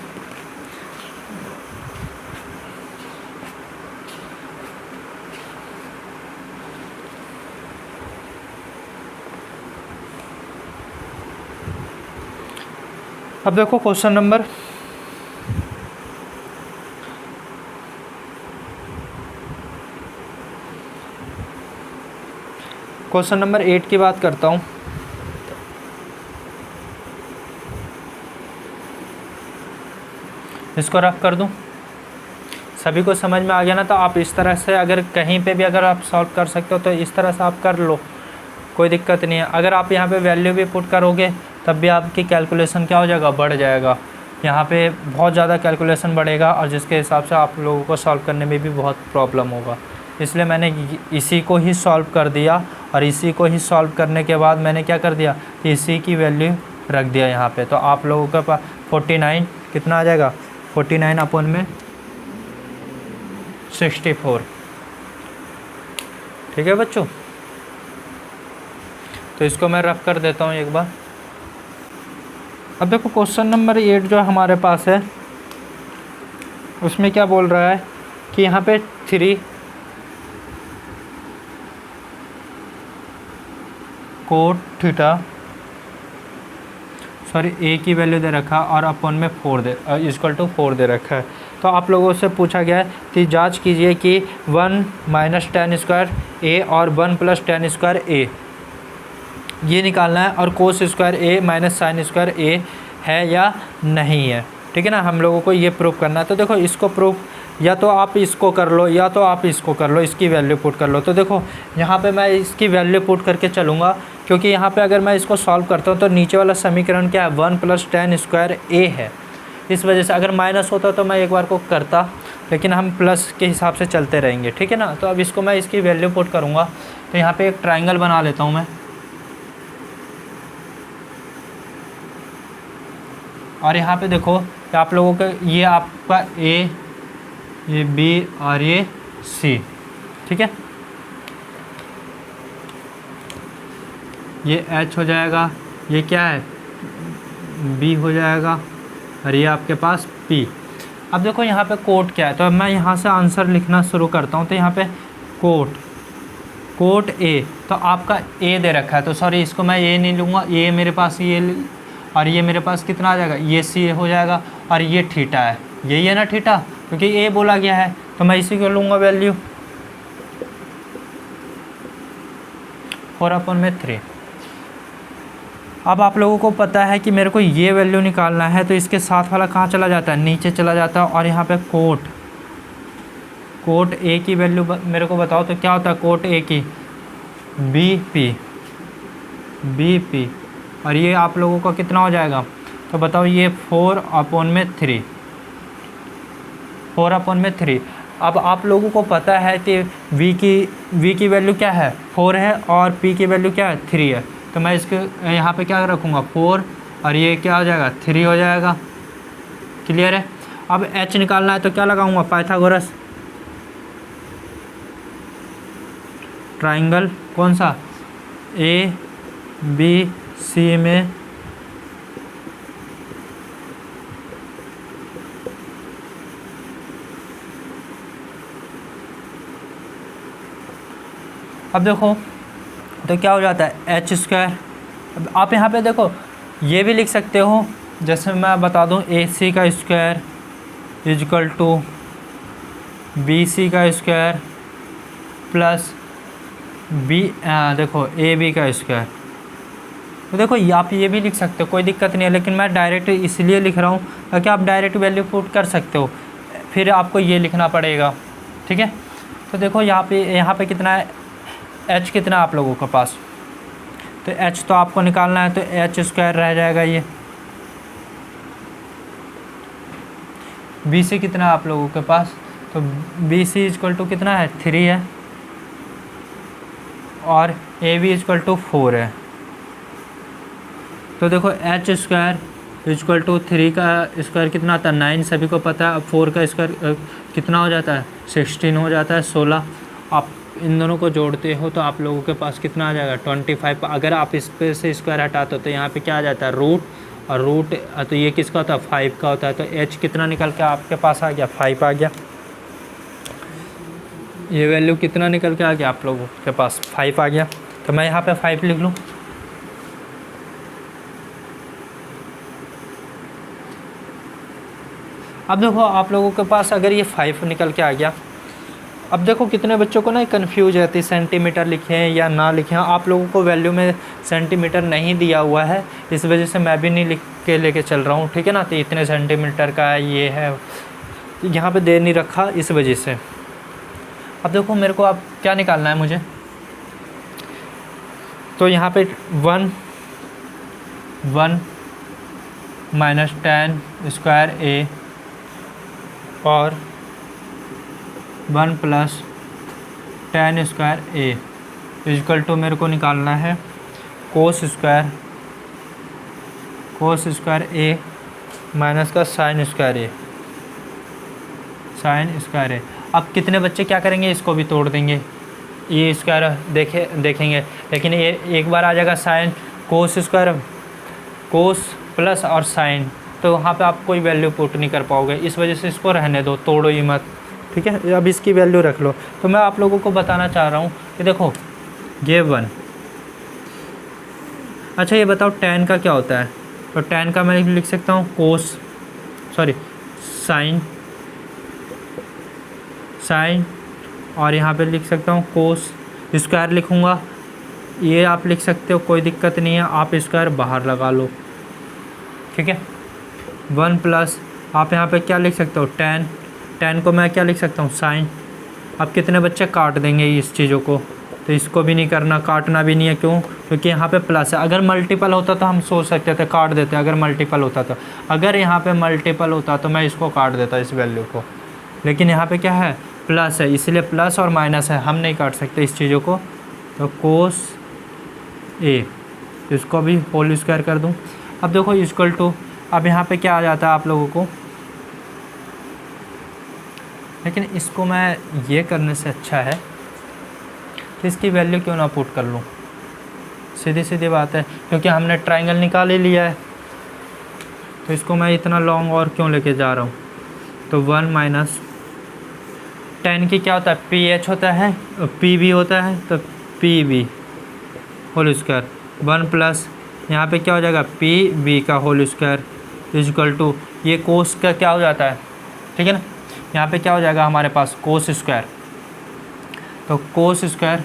अब देखो क्वेश्चन नंबर क्वेश्चन नंबर 8 की बात करता हूँ। इसको रफ कर दूँ, सभी को समझ में आ गया ना। तो आप इस तरह से अगर कहीं पे भी अगर आप सॉल्व कर सकते हो तो इस तरह से आप कर लो, कोई दिक्कत नहीं है। अगर आप यहाँ पे वैल्यू भी पुट करोगे तब भी आपकी कैलकुलेशन क्या हो जाएगा, बढ़ जाएगा। यहाँ पे बहुत ज़्यादा कैलकुलेशन बढ़ेगा और जिसके हिसाब से आप लोगों को सॉल्व करने में भी बहुत प्रॉब्लम होगा। इसलिए मैंने इसी को ही सॉल्व कर दिया, और इसी को ही सॉल्व करने के बाद मैंने क्या कर दिया, इसी की वैल्यू रख दिया यहाँ पे। तो आप लोगों के पास 49 कितना आ जाएगा, 49 अपॉन में 64। ठीक है बच्चों, तो इसको मैं रफ कर देता हूँ एक बार। अब देखो क्वेश्चन नंबर 8 जो हमारे पास है उसमें क्या बोल रहा है कि यहाँ पे 3 कोट थीटा सॉरी ए की वैल्यू दे रखा है और अपन में 4 दे इक्वल टू 4 दे रखा है। तो आप लोगों से पूछा गया है कि जांच कीजिए कि 1 माइनस टेन स्क्वायर ए और 1 प्लस टेन स्क्वायर ए ये निकालना है, और कोस square A minus sign square ए है या नहीं है। ठीक है ना, हम लोगों को ये प्रूव करना है। तो देखो इसको प्रूव या तो आप इसको कर लो या तो आप इसको कर लो, इसकी वैल्यू पुट कर लो। तो देखो यहाँ पे मैं इसकी वैल्यू पुट करके चलूँगा, क्योंकि यहाँ पे अगर मैं इसको सॉल्व करता हूँ तो नीचे वाला समीकरण क्या है, 1 प्लस टेन स्क्वायर ए है। इस वजह से अगर माइनस होता तो मैं एक बार को करता, लेकिन हम प्लस के हिसाब से चलते रहेंगे। ठीक है ना, तो अब इसको मैं इसकी वैल्यू पुट करूँगा। तो यहाँ पर एक ट्राइंगल बना लेता हूँ मैं, और यहाँ पे देखो आप लोगों का ये आपका ए, ये बी और ये सी। ठीक है, ये एच हो जाएगा, ये क्या है बी हो जाएगा, और ये आपके पास पी। अब देखो यहाँ पे कोट क्या है, तो अब मैं यहाँ से आंसर लिखना शुरू करता हूँ। तो यहाँ पे कोट ए, तो आपका ए दे रखा है, तो सॉरी इसको मैं ए नहीं लूँगा, ये मेरे पास ये, और ये मेरे पास कितना आ जाएगा, ये सी हो जाएगा, और ये थीटा है, यही है ना थीटा, क्योंकि ए बोला गया है, तो मैं इसी को लूँगा वैल्यू 4/3। अब आप लोगों को पता है कि मेरे को ये वैल्यू निकालना है, तो इसके साथ वाला कहाँ चला जाता है, नीचे चला जाता है, और यहाँ पे कोट ए की वैल्यू मेरे को बताओ तो क्या होता है, कोट ए की बी पी, और ये आप लोगों का कितना हो जाएगा, तो बताओ ये 4/3। अब आप लोगों को पता है कि v की वैल्यू क्या है, 4 है, और p की वैल्यू क्या है, 3 है। तो मैं इसके यहाँ पे क्या रखूँगा, 4, और ये क्या हो जाएगा, 3 हो जाएगा। क्लियर है। अब h निकालना है तो क्या लगाऊंगा, पाइथागोरस ट्राइंगल, कौन सा, ए बी सी में अब देखो तो क्या हो जाता है, एच स्क्वायर। अब आप यहाँ पे देखो ये भी लिख सकते हो, जैसे मैं बता दूँ, ए सी का square equal to B C का स्क्वायर प्लस देखो ए बी का स्क्वायर। तो देखो आप ये भी लिख सकते हो, कोई दिक्कत नहीं है, लेकिन मैं डायरेक्ट इसलिए लिख रहा हूँ ताकि आप डायरेक्ट वैल्यू पुट कर सकते हो, फिर आपको ये लिखना पड़ेगा। ठीक है, तो देखो यहाँ पे कितना है, एच कितना आप लोगों के पास, तो एच तो आपको निकालना है, तो एच स्क्वायर रह जाएगा ये। बी सी कितना है आप लोगों के पास, तो बी सी इजक्वल टू कितना है, 3 है, और ए बी इजक्वल टू 4 है। तो देखो एच स्क्वायर इजक्वल टू 3 का स्क्वायर कितना आता है, 9, सभी को पता है। अब 4 का स्क्वायर कितना हो जाता है, 16 हो जाता है, 16। आप इन दोनों को जोड़ते हो तो आप लोगों के पास कितना आ जाएगा, 25। अगर आप इस पे से स्क्वायर हटाते हो तो यहाँ पे क्या आ जाता है, रूट, और रूट तो ये किसका होता है, 5 का होता है। तो एच कितना निकल के आपके पास आ गया, 5 आ गया। ये वैल्यू कितना निकल के आ गया आप लोगों के पास, 5 आ गया। तो मैं यहाँ पे 5 लिख लूँ। अब देखो आप लोगों के पास अगर ये 5 निकल के आ गया, अब देखो कितने बच्चों को ना कन्फ्यूज रहती, सेंटीमीटर लिखें या ना लिखें। आप लोगों को वैल्यू में सेंटीमीटर नहीं दिया हुआ है, इस वजह से मैं भी नहीं लिख के लेके चल रहा हूँ। ठीक है ना, तो इतने सेंटीमीटर का ये है, यहाँ पे दे नहीं रखा, इस वजह से। अब देखो मेरे को अब क्या निकालना है मुझे, तो यहाँ पे 1 माइनस 10 स्क्वायर ए और 1 plus 10 square A equal to मेरे को निकालना है कोस स्क्वायर ए माइनस का साइन स्क्वायर ए। अब कितने बच्चे क्या करेंगे, इसको भी तोड़ देंगे, ये स्क्वायर देखेंगे, लेकिन ये एक बार आ जाएगा साइन, कोस स्क्वायर, कोस प्लस और साइन, तो वहाँ पे आप कोई वैल्यू पुट नहीं कर पाओगे। इस वजह से इसको रहने दो, तोड़ो ही मत। ठीक है, अब इसकी वैल्यू रख लो। तो मैं आप लोगों को बताना चाह रहा हूँ कि देखो ये 1, अच्छा ये बताओ tan का क्या होता है, तो tan का मैं लिख सकता हूँ साइन और यहाँ पे लिख सकता हूँ कोस स्क्वायर लिखूँगा। ये आप लिख सकते हो, कोई दिक्कत नहीं है, आप स्क्वायर बाहर लगा लो, ठीक है। 1 प्लस आप यहाँ पे क्या लिख सकते हो, tan को मैं क्या लिख सकता हूँ, साइन। अब कितने बच्चे काट देंगे इस चीज़ों को, तो इसको भी नहीं करना, काटना भी नहीं है, क्यों, क्योंकि यहाँ पे प्लस है। अगर मल्टीपल होता तो हम सोच सकते थे काट देते, अगर मल्टीपल होता तो, अगर यहाँ पे मल्टीपल होता तो मैं इसको काट देता इस वैल्यू को, लेकिन यहाँ पे क्या है, प्लस है, इसलिए प्लस और माइनस है, हम नहीं काट सकते इस चीज़ों को। तो कोस ए, इसको भी होल स्क्वायर कर दूँ। अब देखो इक्वल टू, अब यहाँ पे क्या आ जाता है आप लोगों को, लेकिन इसको मैं ये करने से अच्छा है कि इसकी वैल्यू क्यों ना पुट कर लूँ, सीधी सीधी बात है, क्योंकि हमने ट्रायंगल निकाल ही लिया है, तो इसको मैं इतना लॉन्ग और क्यों लेके जा रहा हूँ। तो 1 माइनस tan की क्या होता है, PH होता है, PB होता है, तो PB होल स्क्वायर 1 प्लस यहाँ पे क्या हो जाएगा, PB का होल स्क्वायर इक्वल टू, ये कोस का क्या हो जाता है, ठीक है ना, यहाँ पे क्या हो जाएगा हमारे पास कोस स्क्वायर, तो कोस स्क्वायर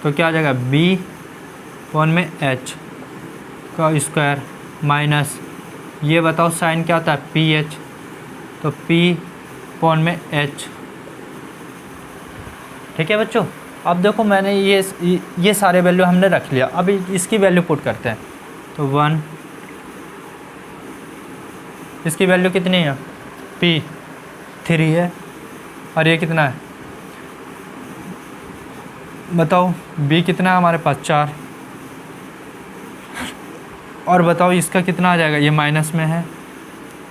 तो क्या हो जाएगा B/1 में H का स्क्वायर माइनस, ये बताओ साइन क्या होता है, PH, तो P/1 में H, ठीक है बच्चों। अब देखो मैंने ये सारे वैल्यू हमने रख लिया, अब इसकी वैल्यू पुट करते हैं। तो 1, इसकी वैल्यू कितनी है, P3 है, और ये कितना है बताओ, B कितना है हमारे पास 4, और बताओ इसका कितना आ जाएगा, ये माइनस में है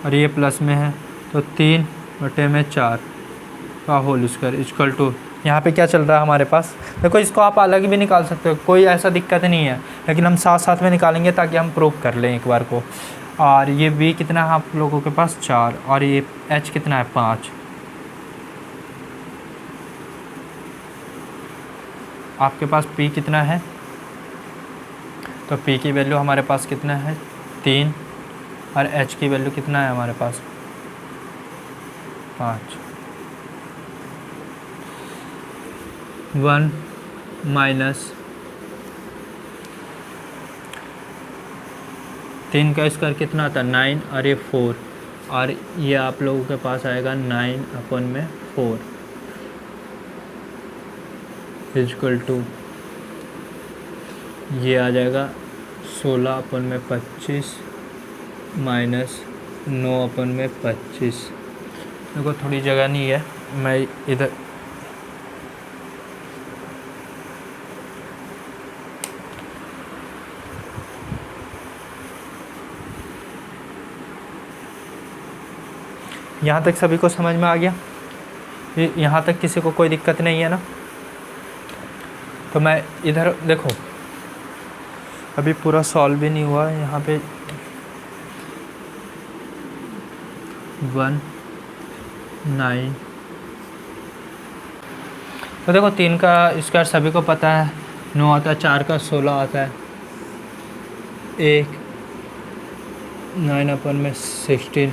और ये प्लस में है, तो 3/4 का होल स्क्वायर इक्वल टू, यहाँ पे क्या चल रहा है हमारे पास, देखो इसको आप अलग भी निकाल सकते हो, कोई ऐसा दिक्कत नहीं है, लेकिन हम साथ साथ में निकालेंगे ताकि हम प्रूव कर लें एक बार को। और ये B कितना है आप लोगों के पास 4, और ये H कितना है 5, आपके पास P कितना है, तो P की वैल्यू हमारे पास कितना है 3, और H की वैल्यू कितना है हमारे पास 5। 1 माइनस 3 का स्क्वायर कितना आता है 9, और ये 4, और ये आप लोगों के पास आएगा 9/4 इक्वल टू, ये आ जाएगा 16/25 माइनस 9/25। देखो थोड़ी जगह नहीं है, मैं इधर यहाँ तक सभी को समझ में आ गया, यहाँ तक किसी को कोई दिक्कत नहीं है ना। तो मैं इधर देखो अभी पूरा सॉल्व भी नहीं हुआ है, यहाँ पे 1 9, तो देखो 3 का स्क्वायर सभी को पता है 9 आता है, 4 का 16 आता है, 1 9/16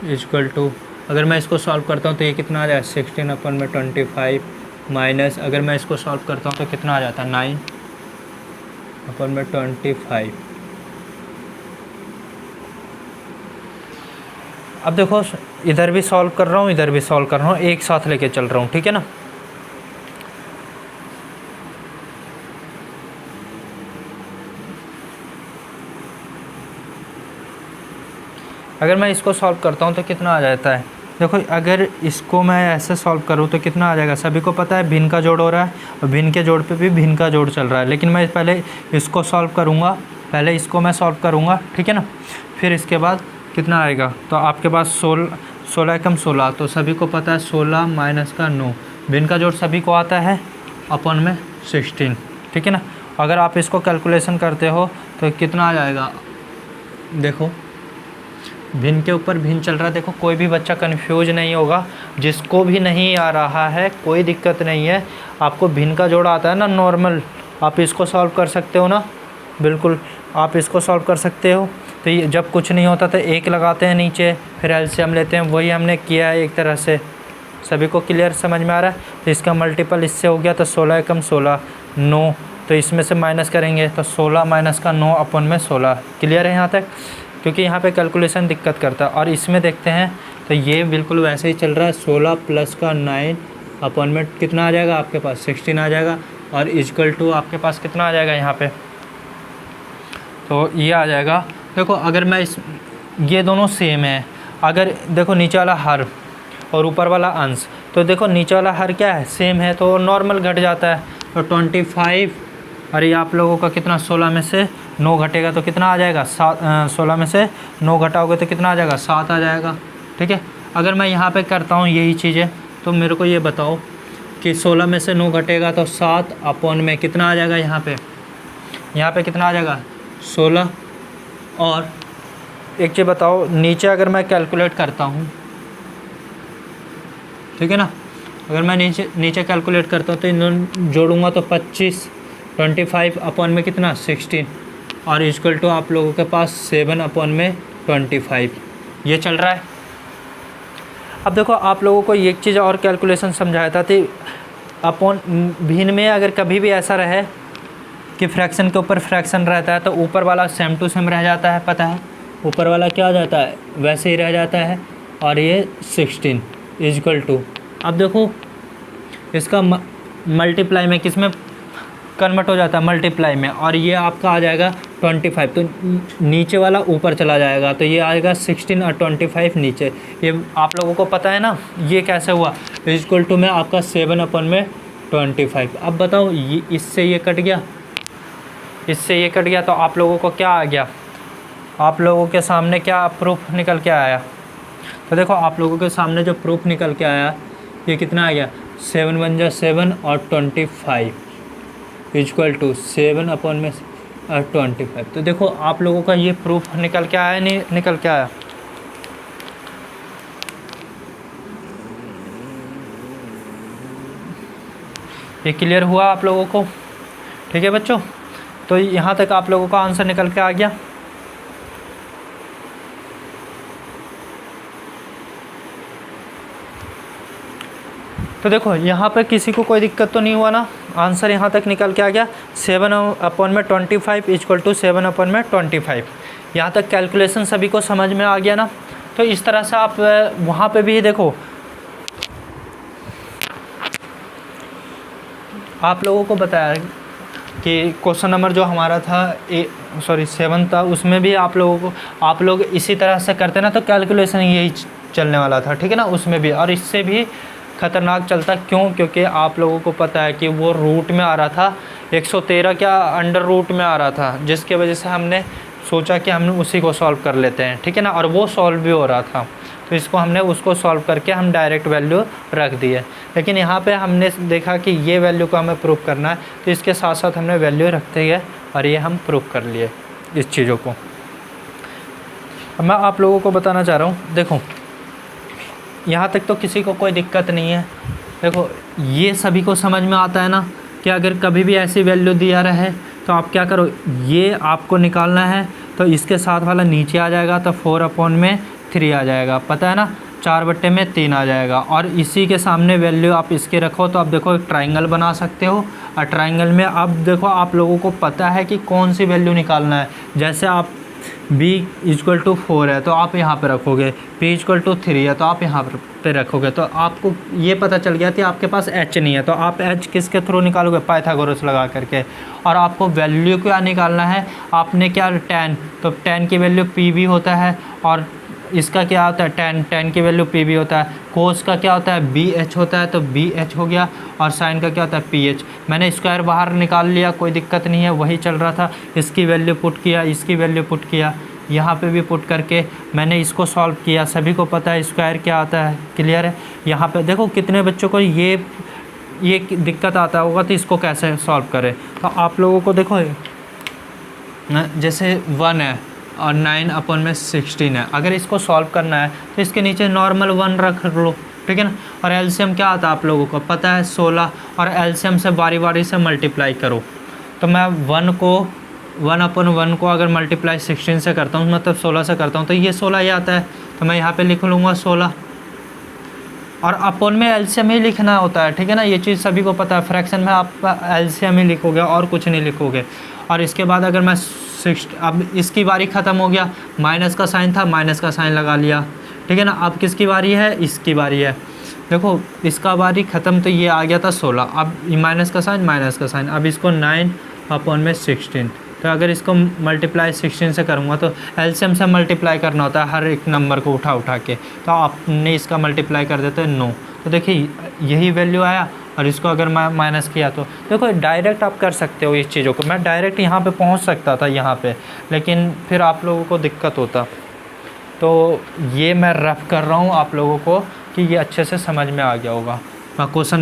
इक्वल टू, अगर मैं इसको सॉल्व करता हूँ तो ये कितना आ जाए 16/25 माइनस, अगर मैं इसको सॉल्व करता हूँ तो कितना आ जाता है 9/25। अब देखो इधर भी सॉल्व कर रहा हूँ, इधर भी सॉल्व कर रहा हूँ, एक साथ लेके चल रहा हूँ, ठीक है ना। अगर मैं इसको सॉल्व करता हूँ तो कितना आ जाता है, देखो अगर इसको मैं ऐसे सॉल्व करूँ तो कितना आ जाएगा, सभी को पता है भिन्न का जोड़ हो रहा है, और भिन्न के जोड़ पे भी भिन्न का जोड़ चल रहा है, लेकिन मैं पहले इसको सॉल्व करूँगा, पहले इसको मैं सॉल्व करूँगा, ठीक है ना, फिर इसके बाद कितना आएगा, तो आपके पास 16 एकम 16, तो सभी को पता है 16 माइनस का 9, भिन्न का जोड़ सभी को आता है अपन में 16, ठीक है ना। अगर आप इसको कैलकुलेशन करते हो तो कितना आ जाएगा, देखो भिन्न के ऊपर भिन्न चल रहा है, देखो कोई भी बच्चा कंफ्यूज नहीं होगा, जिसको भी नहीं आ रहा है कोई दिक्कत नहीं है, आपको भिन्न का जोड़ आता है ना नॉर्मल, आप इसको सॉल्व कर सकते हो ना, बिल्कुल आप इसको सॉल्व कर सकते हो। तो ये जब कुछ नहीं होता तो 1 लगाते हैं नीचे, फिर एलसीएम लेते हैं, वही हमने किया है एक तरह से। सभी को क्लियर समझ में आ रहा है? तो इसका मल्टीपल इससे हो गया, तो 16 एकम 16, 9, तो इसमें से माइनस करेंगे तो 16 माइनस का 9 अपन में 16। क्लियर है यहाँ तक? क्योंकि यहाँ पे कैलकुलेशन दिक्कत करता है। और इसमें देखते हैं तो ये बिल्कुल वैसे ही चल रहा है, 16 प्लस का 9 अपन में कितना आ जाएगा आपके पास, 16 आ जाएगा। और इक्वल टू आपके पास कितना आ जाएगा यहाँ पे, तो ये आ जाएगा। देखो अगर मैं ये दोनों सेम है, अगर देखो नीचे वाला हर और ऊपर वाला अंश, तो देखो नीचे वाला हर क्या है, सेम है, तो नॉर्मल घट जाता है। तो 25, और ये आप लोगों का कितना, 16 में से 9 घटेगा तो कितना आ जाएगा, 16 में से 9 घटाओगे तो कितना आ जाएगा, 7 आ जाएगा। ठीक है, अगर मैं यहाँ पे करता हूँ यही चीज़ें, तो मेरे को ये बताओ कि 16 में से 9 घटेगा तो 7 अपॉन में कितना आ जाएगा, यहाँ पे कितना आ जाएगा, 16। और एक चीज़ बताओ, नीचे अगर मैं कैलकुलेट करता हूँ, ठीक है ना, अगर मैं नीचे कैलकुलेट करता हूँ तो इन दोनों जोड़ूंगा तो 25, 25 अपॉन में कितना, 16, और इक्वल टू आप लोगों के पास 7 अपॉन में 25, ये चल रहा है। अब देखो आप लोगों को एक चीज़ और कैलकुलेशन समझाया था कि अपॉन भिन्न में अगर कभी भी ऐसा रहे कि फ्रैक्शन के ऊपर फ्रैक्शन रहता है तो ऊपर वाला सेम टू सेम रह जाता है, पता है, ऊपर वाला क्या हो जाता है, वैसे ही रह जाता है। और ये 16 इक्वल टू, अब देखो इसका मल्टीप्लाई में किस में कन्वर्ट हो जाता है, मल्टीप्लाई में, और ये आपका आ जाएगा 25, तो नीचे वाला ऊपर चला जाएगा, तो ये आएगा 16 और 25 नीचे। ये आप लोगों को पता है ना ये कैसे हुआ, इक्वल टू में आपका 7 अपन में 25। अब बताओ ये इससे ये कट गया, इससे ये कट गया, तो आप लोगों को क्या आ गया, आप लोगों के सामने क्या प्रूफ निकल के आया, तो देखो आप लोगों के सामने जो प्रूफ निकल के आया ये कितना आ गया, 7 × 1 = 7 और 25 इक्वल टू 7 अपॉन में 25। तो देखो आप लोगों का ये प्रूफ निकल के आया, नहीं निकल के आया, ये क्लियर हुआ आप लोगों को? ठीक है बच्चों, तो यहाँ तक आप लोगों का आंसर निकल के आ गया। तो देखो यहाँ पे किसी को कोई दिक्कत तो नहीं हुआ ना, आंसर यहाँ तक निकल के आ गया, 7 अपॉन में 25 इक्वल टू 7 अपॉन में 25। यहाँ तक कैलकुलेशन सभी को समझ में आ गया ना? तो इस तरह से आप वहाँ पे भी देखो, आप लोगों को बताया कि क्वेश्चन नंबर जो हमारा था 7 था, उसमें भी आप लोग इसी तरह से करते ना तो कैलकुलेशन यही चलने वाला था, ठीक है ना, उसमें भी। और इससे भी ख़तरनाक चलता, क्यों? क्योंकि आप लोगों को पता है कि वो रूट में आ रहा था, 113 क्या अंडर रूट में आ रहा था, जिसके वजह से हमने सोचा कि हम उसी को सॉल्व कर लेते हैं, ठीक है ना, और वो सॉल्व भी हो रहा था, तो इसको हमने उसको सॉल्व करके हम डायरेक्ट वैल्यू रख दिए। लेकिन यहाँ पे हमने देखा कि ये वैल्यू को हमें प्रूफ करना है, तो इसके साथ साथ हमने वैल्यू रखते गए और ये हम प्रूफ कर लिए इस चीज़ों को। अब मैं आप लोगों को बताना चाह रहा हूँ, देखो यहाँ तक तो किसी को कोई दिक्कत नहीं है। देखो ये सभी को समझ में आता है ना कि अगर कभी भी ऐसी वैल्यू दिया रहे तो आप क्या करो, ये आपको निकालना है तो इसके साथ वाला नीचे आ जाएगा, तो 4 अपॉन में 3 आ जाएगा, पता है ना, 4/3 आ जाएगा। और इसी के सामने वैल्यू आप इसके रखो तो आप देखो एक ट्राइंगल बना सकते हो, और ट्राइंगल में अब देखो आप लोगों को पता है कि कौन सी वैल्यू निकालना है। जैसे आप b = 4 है तो आप यहाँ पे रखोगे, p = 3 है तो आप यहाँ पे रखोगे, तो आपको ये पता चल गया कि आपके पास h नहीं है, तो आप h किसके थ्रू निकालोगे, पाइथागोरस लगा करके। और आपको वैल्यू क्या निकालना है, आपने क्या, tan, तो tan की वैल्यू p भी होता है, और इसका क्या होता है, tan की वैल्यू p भी होता है, कोस का क्या होता है, bh होता है, तो bh हो गया, और साइन का क्या होता है, ph। मैंने स्क्वायर बाहर निकाल लिया, कोई दिक्कत नहीं है, वही चल रहा था, इसकी वैल्यू पुट किया, इसकी वैल्यू पुट किया, यहाँ पे भी पुट करके मैंने इसको सॉल्व किया। सभी को पता है स्क्वायर क्या आता है, क्लियर है? यहाँ पे देखो कितने बच्चों को ये दिक्कत आता होगा तो इसको कैसे सॉल्व करें। तो आप लोगों को देखो जैसे 1 है और 9 अपॉन में 16 है, अगर इसको सॉल्व करना है तो इसके नीचे नॉर्मल 1 रख लो, ठीक है ना। और एलसीएम क्या आता है आप लोगों को पता है, 16, और एलसीएम से बारी बारी से मल्टीप्लाई करो। तो मैं 1 को 1/1 को अगर मल्टीप्लाई 16 से करता हूँ, मतलब 16 से करता हूँ, तो ये 16 ही आता है। तो मैं यहाँ पे लिख लूँगा 16, और अपॉन में एलसीएम ही लिखना होता है, ठीक है ना। ये चीज़ सभी को पता है, फ्रैक्शन में आप एलसीएम ही लिखोगे और कुछ नहीं लिखोगे। और इसके बाद अगर मैं अब इसकी बारी ख़त्म हो गया, माइनस का साइन था, माइनस का साइन लगा लिया, ठीक है ना। अब किसकी बारी है? इसकी बारी है। देखो इसका बारी ख़त्म, तो ये आ गया था 16, अब माइनस का साइन, माइनस का साइन, अब इसको 9/16। तो अगर इसको मल्टीप्लाई 16 से करूँगा तो एलसीएम से मल्टीप्लाई करना होता है हर एक नंबर को उठा उठा के, तो आपने इसका मल्टीप्लाई कर देते हैं 9। तो देखिए यही वैल्यू आया, और इसको अगर मैं माइनस किया तो देखो डायरेक्ट आप कर सकते हो इस चीज़ों को। मैं डायरेक्ट यहाँ पे पहुँच सकता था यहाँ पे, लेकिन फिर आप लोगों को दिक्कत होता। तो ये मैं रफ कर रहा हूँ आप लोगों को कि ये अच्छे से समझ में आ गया होगा। मैं क्वेश्चन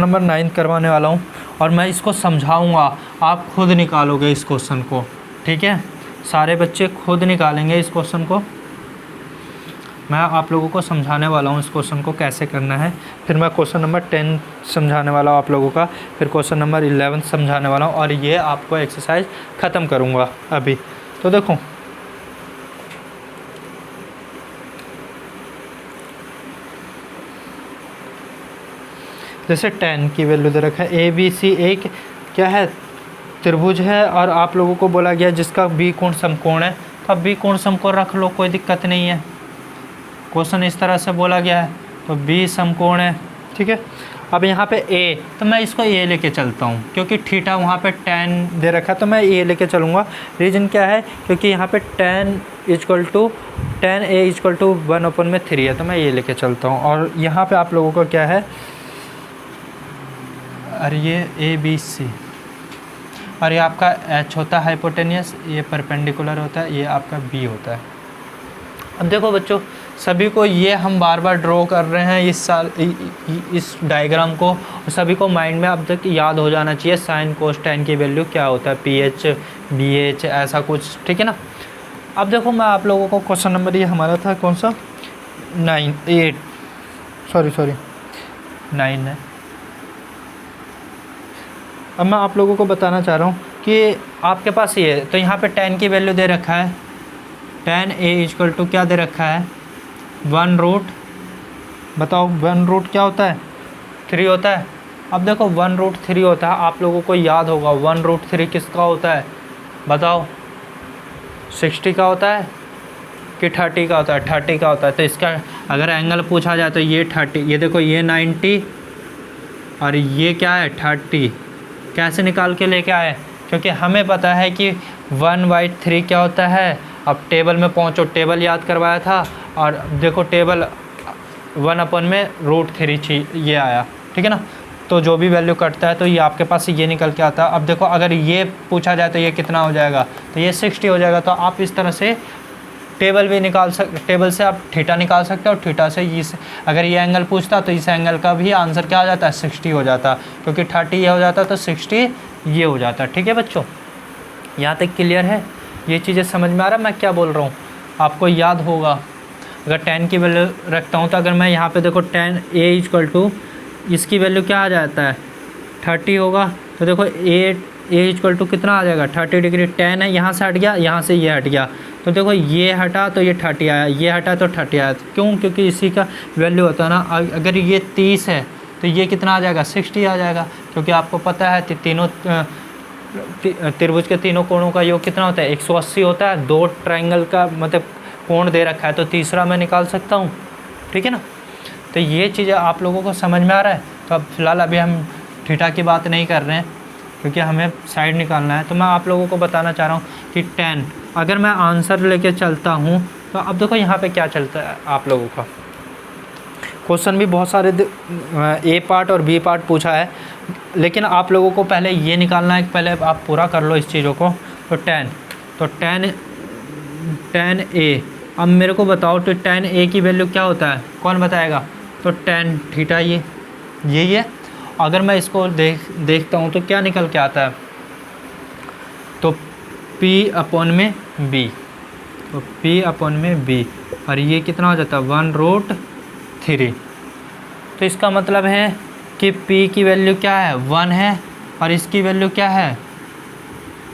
नंबर 9 करवाने वाला हूँ, और मैं इसको समझाऊँगा, आप खुद निकालोगे इस क्वेश्चन को, ठीक है। सारे बच्चे खुद निकालेंगे इस क्वेश्चन को। मैं आप लोगों को समझाने वाला हूँ इस क्वेश्चन को कैसे करना है। फिर मैं क्वेश्चन नंबर 10 समझाने वाला हूँ आप लोगों का, फिर क्वेश्चन नंबर 11 समझाने वाला हूँ, और ये आपको एक्सरसाइज ख़त्म करूँगा अभी। तो देखो जैसे 10 की वैल्यू दे रखा है, ABC एक क्या है? त्रिभुज है, और आप लोगों को बोला गया जिसका बी कोण समकोण है, तो अब बी कोण समकोण रख लो, कोई दिक्कत नहीं है। क्वेश्चन इस तरह से बोला गया है, तो बी समकोण है, ठीक है। अब यहाँ पे ए, तो मैं इसको ए लेके चलता हूँ, क्योंकि थीटा वहाँ पे 10 दे रखा है, तो मैं ए लेके चलूँगा। रीज़न क्या है? क्योंकि यहाँ पे 10 A = 1/3 है, तो मैं ए लेके चलता हूँ। और यहाँ पे आप लोगों को क्या है? और ये ABC, और ये आपका H होता है हाइपोटेनियस, ये परपेंडिकुलर होता है, ये आपका B होता है। अब देखो बच्चों, सभी को ये हम बार बार ड्रॉ कर रहे हैं इस डायग्राम को, सभी को माइंड में अब तक याद हो जाना चाहिए साइन कोस टेन की वैल्यू क्या होता है, PH BH ऐसा कुछ, ठीक है ना। अब देखो मैं आप लोगों को क्वेश्चन नंबर, ये हमारा था कौन सा? 9 है। अब मैं आप लोगों को बताना चाह रहा हूँ कि आपके पास ये, तो यहाँ पे 10 की वैल्यू दे रखा है, 10A = क्या दे रखा है? 1√, बताओ 1√, क्या होता है? 3 होता है। अब देखो 1√3 होता है, आप लोगों को याद होगा 1√3 किसका होता है? बताओ 60 का होता है कि 30 का होता है? 30 का होता है। तो इसका अगर एंगल पूछा जाए तो ये 30, ये देखो ये 90, और ये क्या है? 30। कैसे निकाल के लेके आए? क्योंकि हमें पता है कि 1/3 क्या होता है। अब टेबल में पहुंचो, टेबल याद करवाया था, और देखो टेबल 1/√3 ये आया, ठीक है ना। तो जो भी वैल्यू कटता है तो ये आपके पास ये निकल के आता है। अब देखो अगर ये पूछा जाए तो ये कितना हो जाएगा? तो ये 60 हो जाएगा। तो आप इस तरह से टेबल भी टेबल से आप थीटा निकाल सकते हो, और थीटा से इस, अगर ये एंगल पूछता तो इस एंगल का भी आंसर क्या हो जाता है? 60 हो जाता, क्योंकि 30 ये हो जाता तो 60 ये हो जाता, ठीक है बच्चों। यहाँ तक क्लियर है? ये चीज़ें समझ में आ रहा है मैं क्या बोल रहा हूँ? आपको याद होगा। अगर 10 की वैल्यू रखता हूँ तो अगर मैं यहाँ पे देखो 10A = इसकी वैल्यू क्या आ जाता है? 30 होगा। तो देखो A = कितना आ जाएगा? 30 डिग्री। 10 है, यहाँ से हट गया, यहाँ से ये हट गया, तो देखो ये हटा तो ये 30 आया, ये हटा तो 30 आया। क्यों? क्योंकि इसी का वैल्यू होता है ना। अगर ये 30 है तो ये कितना आ जाएगा? 60 आ जाएगा, क्योंकि आपको पता है तीनों त्रिभुज के तीनों कोणों का योग कितना होता है? 180 होता है। 2 ट्रायंगल का मतलब कोण दे रखा है, तो तीसरा मैं निकाल सकता हूँ, ठीक है ना। तो ये चीज़ें आप लोगों को समझ में आ रहा है। तो अब फिलहाल अभी हम थीटा की बात नहीं कर रहे हैं, क्योंकि हमें साइड निकालना है। तो मैं आप लोगों को बताना चाह रहा हूँ कि 10 अगर मैं आंसर लेके चलता हूँ तो अब देखो यहाँ पे क्या चलता है आप लोगों का। क्वेश्चन भी बहुत सारे A पार्ट और B पार्ट पूछा है, लेकिन आप लोगों को पहले ये निकालना है, पहले आप पूरा कर लो इस चीज़ों को। तो 10A, अब मेरे को बताओ तो 10A की वैल्यू क्या होता है? कौन बताएगा? तो 10 थीटा, ये है। अगर मैं इसको देखता हूँ तो क्या निकल के आता है? तो P/B, तो P/B, और ये कितना हो जाता है? 1√3। तो इसका मतलब है कि P की वैल्यू क्या है? 1 है, और इसकी वैल्यू क्या है,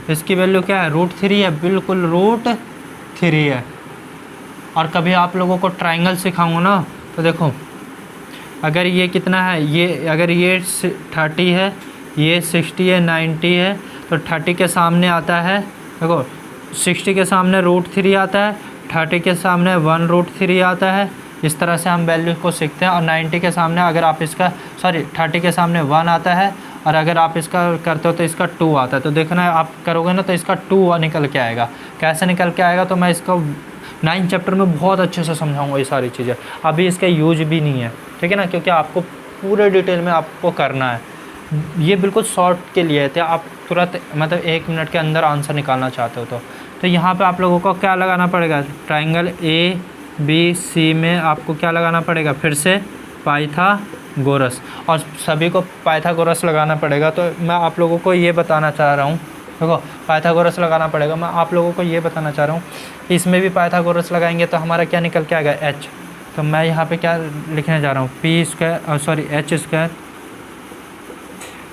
इसकी वैल्यू क्या है, √3 है, बिल्कुल √3 है। और कभी आप लोगों को ट्रायंगल सिखाऊंगा ना तो देखो, अगर ये कितना है, ये अगर ये 30 है, ये 60 है, 90 है, तो 30 के सामने आता है, देखो 60 के सामने √3 आता है, 30 के सामने 1√3 आता है। इस तरह से हम वैल्यू को सीखते हैं। और 90 के सामने अगर आप इसका 30 के सामने 1 आता है, और अगर आप इसका करते हो तो इसका 2 आता है। तो देखना आप करोगे ना तो इसका 2 निकल के आएगा। कैसे निकल के आएगा तो मैं इसको 9 चैप्टर में बहुत अच्छे से समझाऊंगा ये सारी चीज़ें। अभी इसका यूज भी नहीं है, ठीक है ना, क्योंकि आपको पूरे डिटेल में आपको करना है। ये बिल्कुल शॉर्ट के लिए थे, आप तुरंत मतलब 1 मिनट के अंदर आंसर निकालना चाहते हो तो यहाँ पे आप लोगों को क्या लगाना पड़ेगा, ट्रायंगल ABC में आपको क्या लगाना पड़ेगा, फिर से पाइथागोरस, और सभी को पाइथागोरस लगाना पड़ेगा। तो मैं आप लोगों को ये बताना चाह रहा हूँ, देखो पाइथागोरस लगाना पड़ेगा। मैं आप लोगों को ये बताना चाह रहा हूँ, इसमें भी पाइथागोरस लगाएंगे तो हमारा क्या निकल के आएगा, h। तो मैं यहाँ पे क्या लिखने जा रहा हूँ,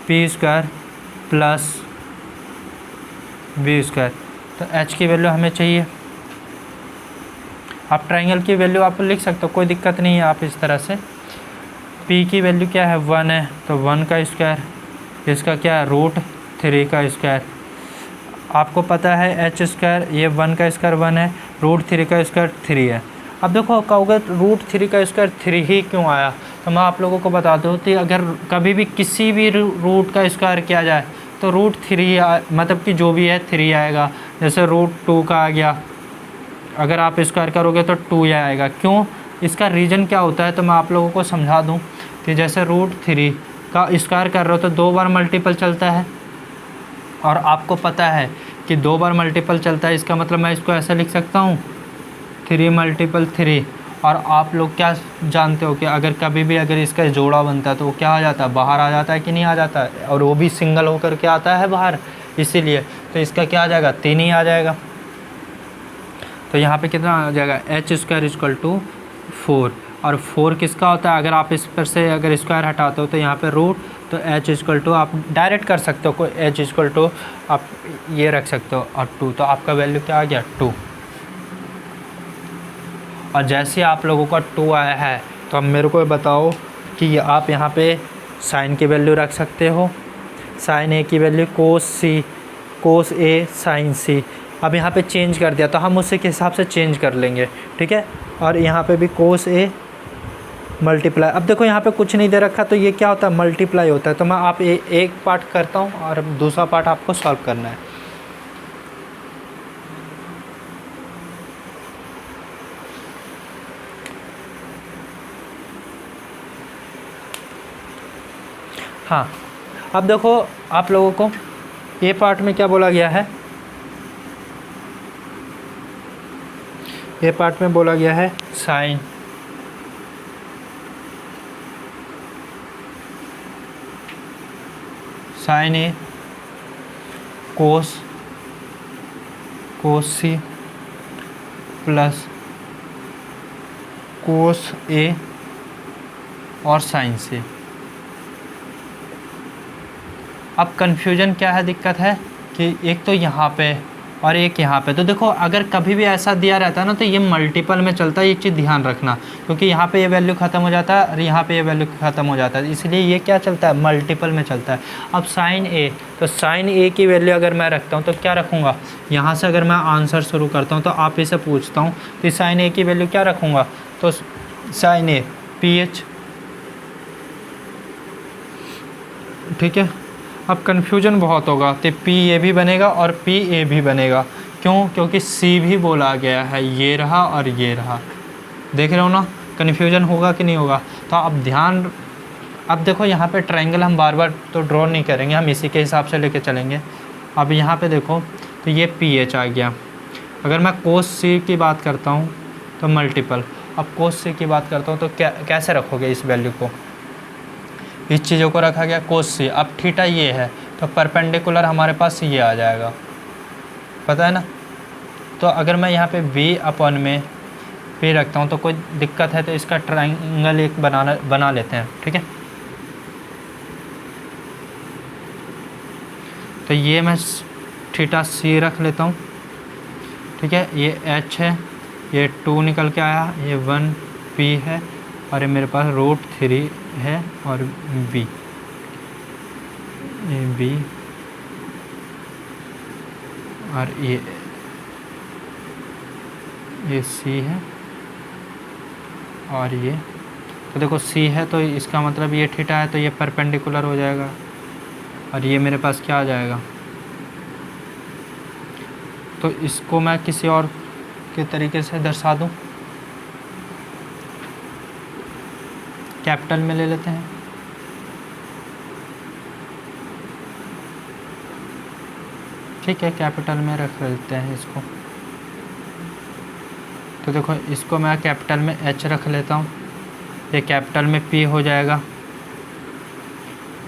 h² प्लस b²। तो h की वैल्यू हमें चाहिए। आप ट्रायंगल की वैल्यू आप लिख सकते हो, कोई दिक्कत नहीं है। आप इस तरह से p की वैल्यू क्या है, 1 है, तो 1 का स्क्वायर, इसका क्या है, √3 का स्क्वायर। आपको पता है h², ये 1 का स्क्वायर 1 है, √3 का स्क्वायर 3 है। अब देखो कहोगे √3 का स्क्वायर 3 ही क्यों आया, तो मैं आप लोगों को बता दूँ कि अगर कभी भी किसी भी रूट का स्क्वायर किया जाए तो √3 मतलब कि जो भी है 3 आएगा। जैसे √2 का आ गया, अगर आप स्क्वायर करोगे तो 2 ही आएगा। क्यों, इसका रीज़न क्या होता है तो मैं आप लोगों को समझा दूं कि जैसे √3 का स्क्वायर कर रहे हो तो 2 बार मल्टीपल चलता है, और आपको पता है कि 2 बार मल्टीपल चलता है। इसका मतलब मैं इसको ऐसा लिख सकता हूँ 3 × 3। और आप लोग क्या जानते हो कि अगर कभी भी अगर इसका जोड़ा बनता है तो वो क्या आ जाता है, बाहर आ जाता है कि नहीं आ जाता है, और वो भी सिंगल होकर के आता है बाहर, इसीलिए तो इसका क्या आ जाएगा, 3 ही आ जाएगा। तो यहाँ पे कितना आ जाएगा, h² = 4। और 4 किसका होता है, अगर आप इस पर से अगर स्क्वायर हटाते हो तो यहाँ पे रूट, तो h आप डायरेक्ट कर सकते हो, कोई h आप ये रख सकते हो, और 2, तो आपका वैल्यू क्या आ गया, 2। और जैसे आप लोगों का 2 आया है तो अब मेरे को बताओ कि आप यहाँ पे साइन की वैल्यू रख सकते हो, साइन A की value cos A sine C। अब यहाँ पे चेंज कर दिया तो हम उसी के हिसाब से चेंज कर लेंगे, ठीक है। और यहाँ पे भी कोस A मल्टीप्लाई, अब देखो यहाँ पे कुछ नहीं दे रखा तो ये क्या होता है, मल्टीप्लाई होता है। तो मैं आप एक पार्ट करता हूँ और दूसरा पार्ट आपको सॉल्व करना है। हाँ, अब देखो आप लोगों को ए पार्ट में क्या बोला गया है, ए पार्ट में बोला गया है sine A cos C plus cos A और साइन C। अब कन्फ्यूजन क्या है, दिक्कत है कि एक तो यहाँ पे और एक यहाँ पे। तो देखो अगर कभी भी ऐसा दिया रहता है ना तो ये मल्टीपल में चलता है, ये चीज़ ध्यान रखना, क्योंकि यहाँ पे ये वैल्यू ख़त्म हो जाता है और यहाँ पे ये वैल्यू ख़त्म हो जाता है, इसलिए ये क्या चलता है, मल्टीपल में चलता है। अब साइन A, तो साइन A की वैल्यू अगर मैं रखता हूँ तो क्या रखूँगा, यहाँ से अगर मैं आंसर शुरू करता हूँ तो आप इसे पूछता हूँ कि साइन A की वैल्यू क्या रखूँगा, तो साइन A PH, ठीक है। अब कन्फ्यूजन बहुत होगा तो PA भी बनेगा और PA भी बनेगा, क्यों, क्योंकि C भी बोला गया है, ये रहा और ये रहा, देख रहे हो ना, कन्फ्यूजन होगा कि नहीं होगा। तो अब ध्यान, अब देखो यहाँ पे ट्रायंगल हम बार बार तो ड्रॉ नहीं करेंगे, हम इसी के हिसाब से लेके चलेंगे। अब यहाँ पे देखो तो ये PH आ गया। अगर मैं कोस C की बात करता हूँ तो मल्टीपल, अब कोस C की बात करता हूँ तो कैसे रखोगे इस वैल्यू को, इस चीज़ों को रखा गया कोस C। अब थीटा ये है तो परपेंडिकुलर हमारे पास ये आ जाएगा, पता है ना। तो अगर मैं यहाँ पे V में P रखता हूँ तो कोई दिक्कत है तो इसका ट्रायंगल एक बना लेते हैं, ठीक है। तो ये मैं थीटा सी रख लेता हूँ, ठीक है। ये h है, ये 2 निकल के आया, ये 1 p है, और ये मेरे पास √3 है, और b, ये b, और ये c है, और ये तो देखो c है तो इसका मतलब ये थीटा है, तो ये परपेंडिकुलर हो जाएगा, और ये मेरे पास क्या आ जाएगा। तो इसको मैं किसी और के तरीके से दर्शा दूं, कैपिटल में ले लेते हैं, ठीक है, कैपिटल में रख लेते हैं इसको। तो देखो इसको मैं कैपिटल में h रख लेता हूँ, ये कैपिटल में p हो जाएगा,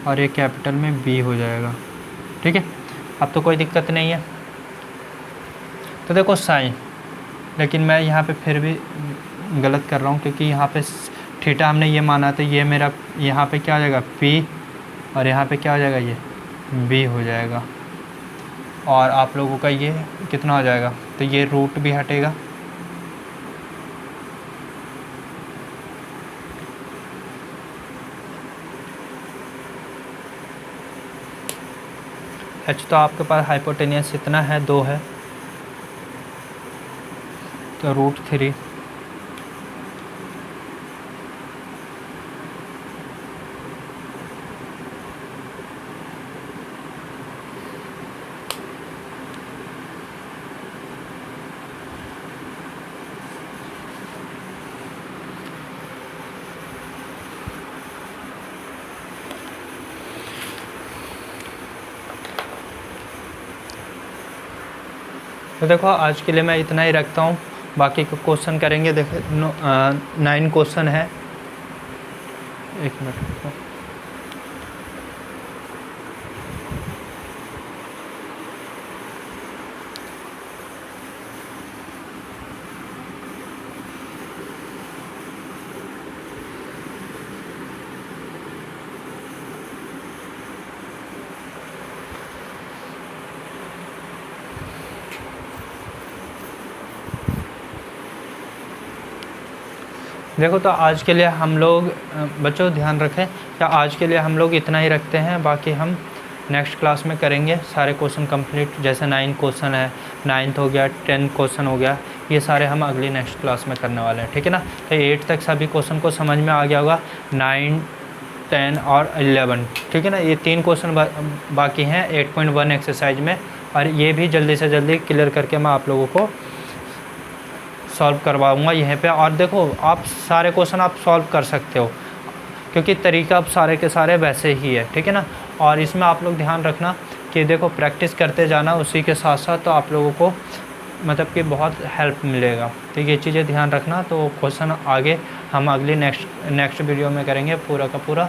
और ये कैपिटल में b हो जाएगा, ठीक है। अब तो कोई दिक्कत नहीं है। तो देखो साइन, लेकिन मैं यहाँ पे फिर भी गलत कर रहा हूँ, क्योंकि यहाँ पे थीटा हमने ये माना, तो ये मेरा यहाँ पे क्या हो जाएगा p, और यहाँ पे क्या हो जाएगा ये b हो जाएगा, और आप लोगों का ये कितना हो जाएगा, तो ये रूट भी हटेगा, h तो आपके पास हाइपोटेनियस इतना है 2 है, तो √3, तो देखो आज के लिए मैं इतना ही रखता हूँ, बाकी को क्वेश्चन करेंगे। देखो 9 क्वेश्चन है, 1 मिनट रुको। देखो तो आज के लिए हम लोग बच्चों ध्यान रखें, क्या आज के लिए हम लोग इतना ही रखते हैं, बाकी हम नेक्स्ट क्लास में करेंगे सारे क्वेश्चन कंप्लीट। जैसे 9 क्वेश्चन है, 9th हो गया, 10 क्वेश्चन हो गया, ये सारे हम अगली नेक्स्ट क्लास में करने वाले हैं, ठीक है ना। तो 8 तक सभी क्वेश्चन को समझ में आ गया होगा, 9, 10 और 11, ठीक है ना। ये 3 क्वेश्चन बाकी हैं 8.1 एक्सरसाइज में, और ये भी जल्दी से जल्दी क्लियर करके मैं आप लोगों को सॉल्व करवाऊंगा यहीं पे। और देखो आप सारे क्वेश्चन आप सॉल्व कर सकते हो, क्योंकि तरीका अब सारे के सारे वैसे ही है, ठीक है ना। और इसमें आप लोग ध्यान रखना कि देखो प्रैक्टिस करते जाना, उसी के साथ साथ तो आप लोगों को मतलब कि बहुत हेल्प मिलेगा, तो ये चीज़ें ध्यान रखना। तो क्वेश्चन आगे हम अगली नेक्स्ट वीडियो में करेंगे पूरा का पूरा,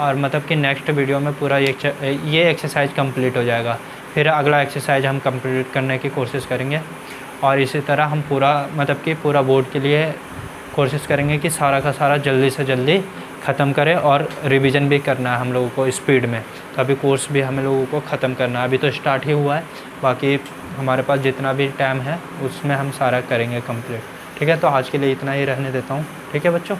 और मतलब कि नेक्स्ट वीडियो में पूरा ये एक्सरसाइज कंप्लीट हो जाएगा, फिर अगला एक्सरसाइज हम कंप्लीट करने की कोशिश करेंगे। और इसी तरह हम पूरा मतलब कि पूरा बोर्ड के लिए कोशिश करेंगे कि सारा का सारा जल्दी से जल्दी ख़त्म करें, और रिवीजन भी करना है हम लोगों को स्पीड में। तो अभी कोर्स भी हम लोगों को ख़त्म करना है, अभी तो स्टार्ट ही हुआ है, बाकी हमारे पास जितना भी टाइम है उसमें हम सारा करेंगे कंप्लीट, ठीक है। तो आज के लिए इतना ही रहने देता हूँ, ठीक है बच्चों।